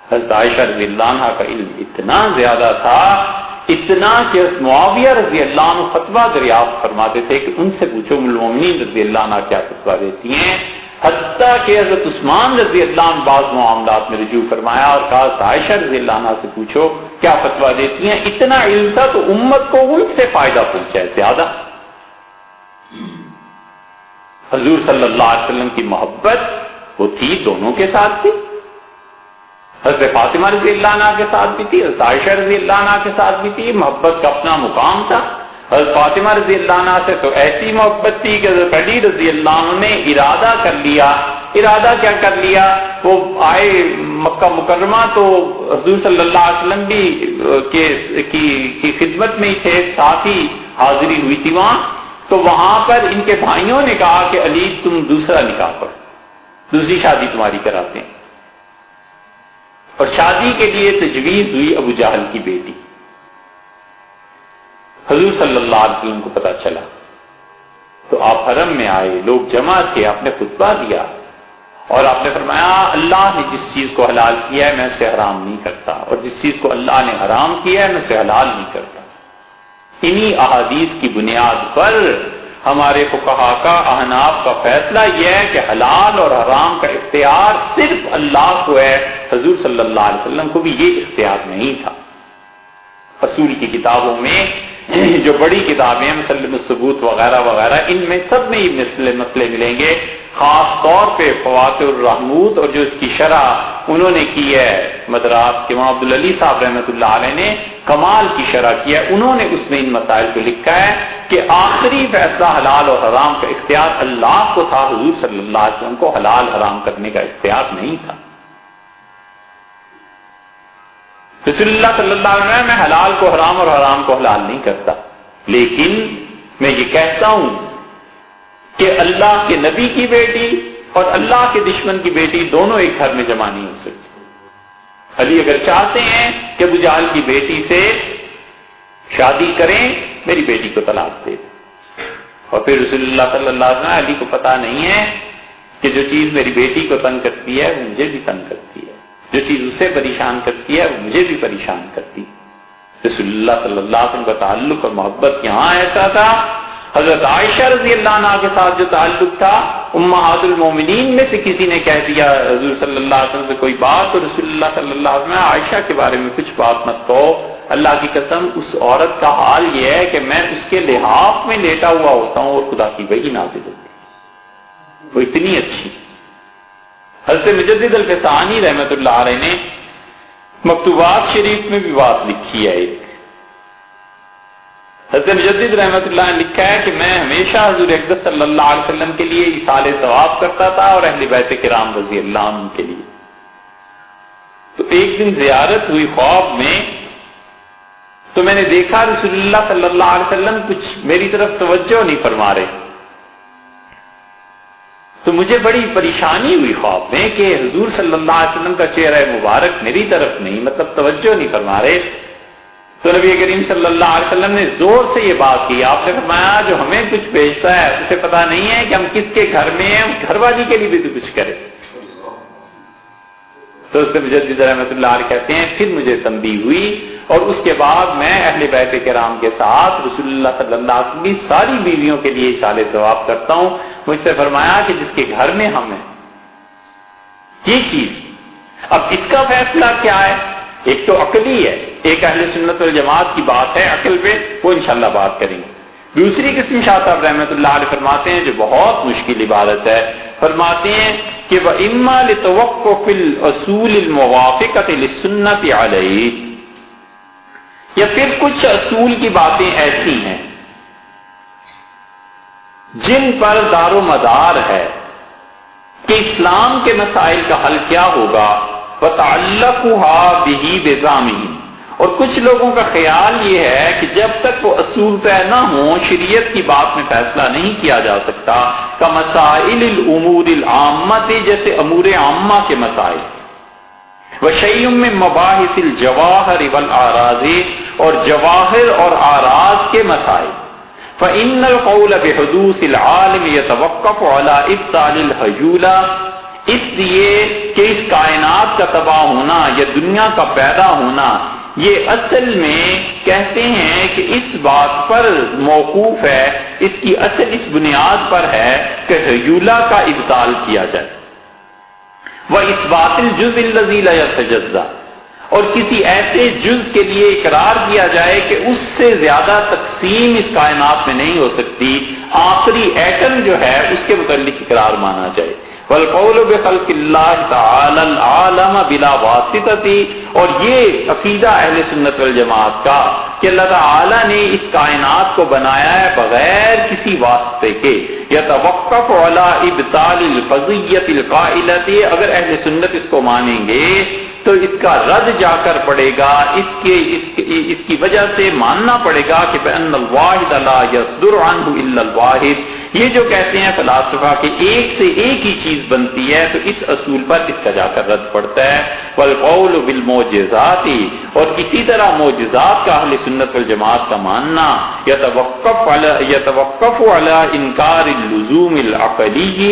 حضرت عائشہ رضی اللہ عنہ کا علم اتنا زیادہ تھا، اتنا کہ معاویہ رضی اللہ عنہ فتویٰ دریافت فرماتے تھے کہ ان سے پوچھو ام المؤمنین رضی اللہ عنہ کیا فتویٰ دیتی ہیں، حتیٰ کہ حضرت عثمان رضی اللہ عنہ بعض معاملات میں رجوع فرمایا اور کہا عائشہ رضی اللہ عنہ سے پوچھو کیا فتویٰ دیتی ہیں۔ اتنا علم تھا تو امت کو ان سے فائدہ پہنچا ہے زیادہ۔ حضور صلی اللہ علیہ وسلم کی محبت وہ تھی، دونوں کے ساتھ تھی، حضرت فاطمہ رضی اللہ عنہ کے ساتھ بھی تھی، حضرت عائشہ رضی اللہ عنہ کے ساتھ بھی تھی، محبت کا اپنا مقام تھا۔ حضرت فاطمہ رضی اللہ عنہ سے تو ایسی محبت تھی کہ حضرت علی رضی اللہ عنہ نے ارادہ کر لیا، ارادہ کیا کر لیا، وہ آئے مکہ مکرمہ تو حضور صلی اللہ علیہ وسلم بھی کی خدمت میں ہی تھے، ساتھ ہی حاضری ہوئی تھی وہاں، تو وہاں پر ان کے بھائیوں نے کہا کہ علی تم دوسرا نکاح پڑھو، دوسری شادی تمہاری کراتے ہیں، اور شادی کے لیے تجویز ہوئی ابو جہل کی بیٹی۔ حضور صلی اللہ علیہ وسلم کو پتا چلا تو آپ حرم میں آئے، لوگ جمع تھے، آپ نے خطبہ دیا اور آپ نے فرمایا اللہ نے جس چیز کو حلال کیا ہے میں اسے حرام نہیں کرتا، اور جس چیز کو اللہ نے حرام کیا ہے میں اسے حلال نہیں کرتا۔ انہی احادیث کی بنیاد پر ہمارے فقہا کا، احناف کا فیصلہ یہ ہے کہ حلال اور حرام کا اختیار صرف اللہ کو ہے، حضور صلی اللہ علیہ وسلم کو بھی یہ اختیار نہیں تھا۔ اصول کی کتابوں میں جو بڑی کتابیں ہیں مسلم الثبوت وغیرہ وغیرہ، ان میں سب میں یہ مسئلے ملیں گے، خاص طور پہ فواتح الرحمود اور جو اس کی شرح انہوں نے کی ہے مدراس کے امام عبدالعلی صاحب رحمۃ اللہ علیہ نے کمال کی شرح کیا ہے، انہوں نے اس میں ان مسائل کو لکھا ہے کہ آخری فیصلہ حلال اور حرام کا اختیار اللہ کو تھا، حضور صلی اللہ علیہ وسلم کو حلال حرام کرنے کا اختیار نہیں تھا۔ رسول اللہ صلی اللہ علیہ وسلم میں حلال کو حرام اور حرام کو حلال نہیں کرتا، لیکن میں یہ کہتا ہوں کہ اللہ کے نبی کی بیٹی اور اللہ کے دشمن کی بیٹی دونوں ایک گھر میں جمع نہیں ہو سکتی۔ علی اگر چاہتے ہیں کہ ابو جہل کی بیٹی سے شادی کریں، میری بیٹی کو طلاق دے دیں، اور پھر رسول اللہ صلی اللہ علیہ وسلم علی کو پتا نہیں ہے کہ جو چیز میری بیٹی کو تنگ کرتی ہے وہ مجھے بھی تنگ کرتی ہے، جو چیز اسے پریشان کرتی ہے وہ مجھے بھی پریشان کرتی ہے۔ رسول اللہ صلی اللہ علیہ وسلم کا تعلق اور محبت یہاں ایسا تھا، حضرت عائشہ رضی اللہ عنہ کے ساتھ جو تعلق تھا، امہات المومنین میں سے کسی نے کہہ دیا حضور صلی اللہ علیہ وسلم سے کوئی بات، تو رسول اللہ صلی اللہ علیہ وسلم عائشہ کے بارے میں کچھ بات مت کہو، اللہ کی قسم اس عورت کا حال یہ ہے کہ میں اس کے لحاف میں لیٹا ہوا ہوتا ہوں اور خدا کی وحی نازل ہوتی ہے، وہ اتنی اچھی۔ حضرت مجدد الفسانی رحمت اللہ علیہ نے مکتوبات شریف میں بھی بات لکھی ہے ایک، حضرت مجدد رحمت اللہ نے لکھا ہے کہ میں ہمیشہ حضور اقدس صلی اللہ علیہ وسلم کے لیے ایصال ثواب کرتا تھا اور اہل بیت کرام رضی اللہ عنہ کے لیے۔ تو ایک دن زیارت ہوئی خواب میں، تو میں نے دیکھا رسول اللہ صلی اللہ علیہ وسلم کچھ میری طرف توجہ نہیں فرما رہے، تو مجھے بڑی پریشانی ہوئی خواب میں کہ حضور صلی اللہ علیہ وسلم کا چہرہ مبارک میری طرف نہیں، مطلب توجہ نہیں فرما رہے۔ تو نبی کریم صلی اللہ علیہ وسلم نے زور سے یہ بات کی، آپ نے فرمایا جو ہمیں کچھ بھیجتا ہے اسے پتا نہیں ہے کہ ہم کس کے گھر میں ہیں، اس گھر والی کے لیے بھی تو کچھ کرے۔ تو اس سے مجدد رحمت اللہ علیہ کہتے ہیں پھر مجھے تنبیہ ہوئی، اور اس کے بعد میں اہل بیت کرام کے ساتھ رسول اللہ صلی اللہ علیہ وسلم کی ساری بیویوں کے لیے ایصال ثواب کرتا ہوں۔ مجھ سے فرمایا کہ جس کے گھر میں ہم ہیں یہ چیز، اب اس کا فیصلہ کیا ہے؟ ایک تو عقلی ہے، ایک اہل سنت والجماعت کی بات ہے عقل پہ، وہ انشاءاللہ بات کریں گے۔ دوسری قسم شاہ صاحب رحمۃ اللہ علیہ فرماتے ہیں جو بہت مشکل عبادت ہے، فرماتے ہیں کہ وَإِمَّا لِتَوَقُّفِ الْأُصُولِ الْمُوَافِقَةِ لِلسُّنَّةِ عَلَيْهِ، یا پھر کچھ اصول کی باتیں ایسی ہیں جن پر دار و مدار ہے کہ اسلام کے مسائل کا حل کیا ہوگا، وَتَعَلَّقُهَا بِهِ بِزَعْمِهِ، اور کچھ لوگوں کا خیال یہ ہے کہ جب تک وہ اصول طے نہ ہوں شریعت کی بات میں فیصلہ نہیں کیا جا سکتا، کَمَسَائِلِ الْأُمُورِ الْعَامَّةِ، جیسے امور عامہ کے مسائل، وَشَيْءٌ مِّن مَبَاحِثِ الْجَوَاهِرِ وَالْأَعْرَاضِ، اور جواہر اور اعراض کے مسائل، فَإِنَّ الْقَوْلَ بِحُدُوثِ الْعَالِمِ يَتَوَقَّفُ عَلَى إِبْطَالِ الْحُجُولَةِ، اس لیے کہ اس کائنات کا تباہ ہونا یا دنیا کا پیدا ہونا یہ اصل میں کہتے ہیں کہ اس بات پر موقوف ہے، اس کی اصل اس بنیاد پر ہے کہ حجولہ کا ابطال کیا جائے، وَإِثْبَاتِ الْجُزْءِ الَّذِي لَا يَتَجَزَّأُ، اور کسی ایسے جز کے لیے اقرار کیا جائے کہ اس سے زیادہ تقسیم اس کائنات میں نہیں ہو سکتی، آخری ایٹم جو ہے اس کے متعلق اقرار مانا جائے، وَالْقَوْلُ بِخَلْقِ اللَّهِ تَعَالَى الْعَالَمَ بِلَا وَاسِطَةٍ، اور یہ عقیدہ اہل سنت والجماعت کا کہ اللہ تعالیٰ نے اس کائنات کو بنایا ہے بغیر کسی واسطے کے، يَتَوَقَّفُ عَلَى إِبْطَالِ الْفَرْضِيَّةِ الْقَائِلَةِ، اگر اہل سنت اس کو مانیں گے تو اس کا رد جا کر پڑے گا، اس کی وجہ سے ماننا پڑے گا کہ بأن الواحد لا يصدر عنه الا الواحد، یہ جو کہتے ہیں فلاسفہ کہ ایک سے ایک ہی چیز بنتی ہے، تو اس اصول پر اس کا جا کر رد پڑتا ہے۔ والقول بالمعجزات، اور اسی طرح معجزات کا اہل سنت والجماعت کا ماننا يتوقف على انکار اللزوم العقلی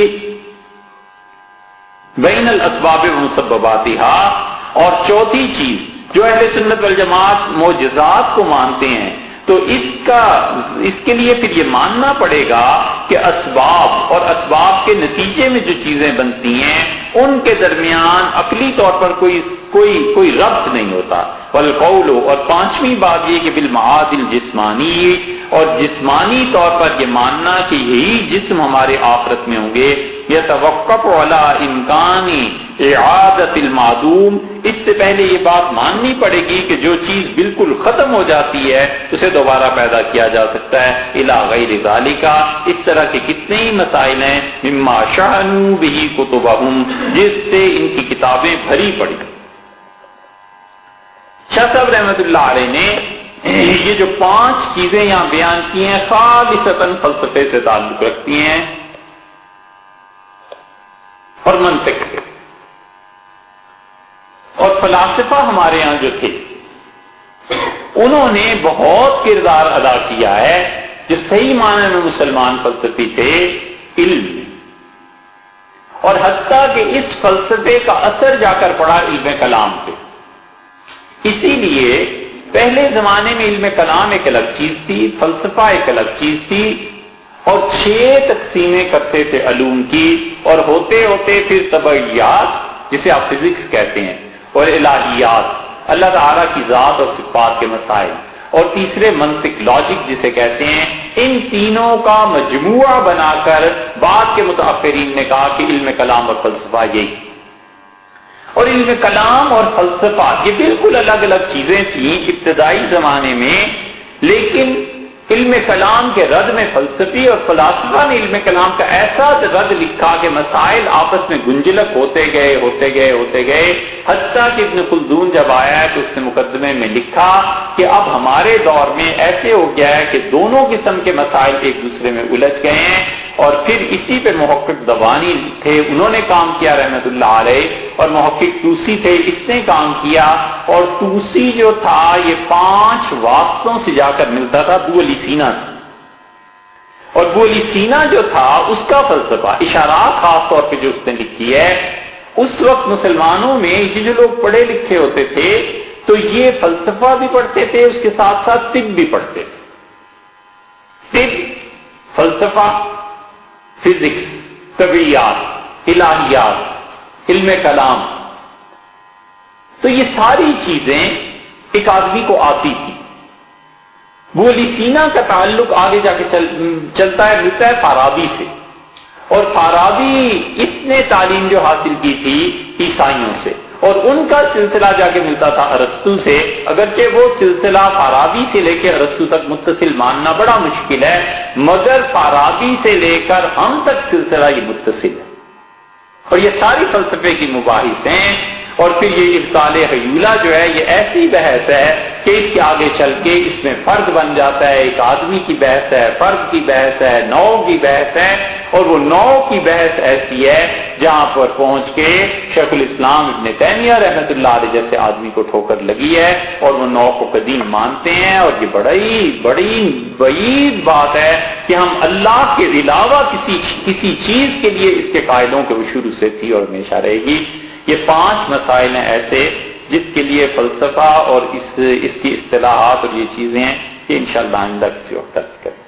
بین الاسباب ومسبباتها، اور چوتھی چیز جو اہل سنت والجماعت معجزات کو مانتے ہیں تو اس کے لیے پھر یہ ماننا پڑے گا کہ اسباب اور اسباب کے نتیجے میں جو چیزیں بنتی ہیں ان کے درمیان عقلی طور پر کوئی ربط نہیں ہوتا۔ والقول، اور پانچویں بات یہ کہ بالمعاد الجسمانی، اور جسمانی طور پر یہ ماننا کہ یہی جسم ہمارے آخرت میں ہوں گے، يتوقف على امکان اعادت المعدوم، اس سے پہلے یہ بات ماننی پڑے گی کہ جو چیز بالکل ختم ہو جاتی ہے اسے دوبارہ پیدا کیا جا سکتا ہے، الى غیر ذالک، اس طرح کے کتنے ہی مسائل ہیں، مما شعنوا به کتبہم، جس سے ان کی کتابیں بھری پڑی۔ شاہ صاحب رحمت اللہ علیہ نے یہ جو 5 چیزیں یہاں بیان کی ہیں خالصتاً فلسفے سے تعلق رکھتی ہیں اور منطق سے، اور فلاسفہ ہمارے ہاں جو تھے انہوں نے بہت کردار ادا کیا ہے، جو صحیح معنی میں مسلمان فلسفی تھے علم، اور حتیٰ کہ اس فلسفے کا اثر جا کر پڑا علم کلام پہ. اسی لیے پہلے زمانے میں علم کلام ایک الگ چیز تھی، فلسفہ ایک الگ چیز تھی، اور 6 تقسیمیں کرتے تھے علوم کی، اور ہوتے ہوتے پھر طبعیات جسے آپ فزکس کہتے ہیں، اور الہیات اللہ تعالیٰ کی ذات اور صفات کے مسائل، اور تیسرے منطق لاجک جسے کہتے ہیں. ان تینوں کا مجموعہ بنا کر بعد کے متأخرین نے کہا کہ علم کلام اور فلسفہ یہی. اور علم کلام اور فلسفہ یہ بالکل الگ الگ چیزیں تھیں ابتدائی زمانے میں، لیکن علم کلام کے رد میں فلسفی اور فلاسفہ نے علم کلام کا ایسا رد لکھا کہ مسائل آپس میں گنجلک ہوتے گئے، حتیٰ کہ ابن خلدون جب آیا تو اس نے مقدمے میں لکھا کہ اب ہمارے دور میں ایسے ہو گیا ہے کہ دونوں قسم کے مسائل ایک دوسرے میں الجھ گئے ہیں. اور پھر اسی پہ محقق دبانی تھے، انہوں نے کام کیا رحمت اللہ علیہ، اور محقق توسی تھے، اس نے کام کیا. اور توسی جو تھا یہ 5 واسطوں سے جا کر ملتا تھا ابو علی سینا سے، اور ابو علی سینا جو تھا اس کا فلسفہ اشارات خاص طور پہ جو اس نے لکھی ہے، اس وقت مسلمانوں میں یہ جو لوگ پڑھے لکھے ہوتے تھے تو یہ فلسفہ بھی پڑھتے تھے، اس کے ساتھ ساتھ طب بھی پڑھتے تھے. طب، فلسفہ، فزکس، طبیعیات، الہیات، علم کلام، تو یہ ساری چیزیں ایک آدمی کو آتی تھی. ابو علی سینا کا تعلق آگے جا کے چلتا ہے ملتا ہے فارابی سے، اور فارابی اس نے تعلیم جو حاصل کی تھی عیسائیوں سے، اور ان کا سلسلہ جا کے ملتا تھا ارسطو سے. اگرچہ وہ سلسلہ فارابی سے لے کے ارسطو تک متصل ماننا بڑا مشکل ہے، مگر فارابی سے لے کر ہم تک سلسلہ یہ متصل ہے. اور یہ ساری فلسفے کی مباحث ہیں. اور پھر یہ ابطال حیولہ جو ہے یہ ایسی بحث ہے کہ اس کے آگے چل کے اس میں فرد بن جاتا ہے، ایک آدمی کی بحث ہے، فرد کی بحث ہے، نوع کی بحث ہے. اور وہ نوع کی بحث ایسی ہے جہاں پر پہنچ کے شیخ الاسلام ابن تیمیہ رحمت اللہ علیہ جیسے آدمی کو ٹھوکر لگی ہے، اور وہ نوع کو قدیم مانتے ہیں. اور یہ بڑی بعید بات ہے کہ ہم اللہ کے علاوہ کسی چیز کے لیے اس کے قائلوں کے وہ شروع سے تھی اور ہمیشہ رہے گی. یہ 5 مسائل ہیں ایسے جس کے لیے فلسفہ اور اس کی اصطلاحات اور یہ چیزیں ہیں کہ انشاءاللہ آئندہ کسی وقت درس کریں.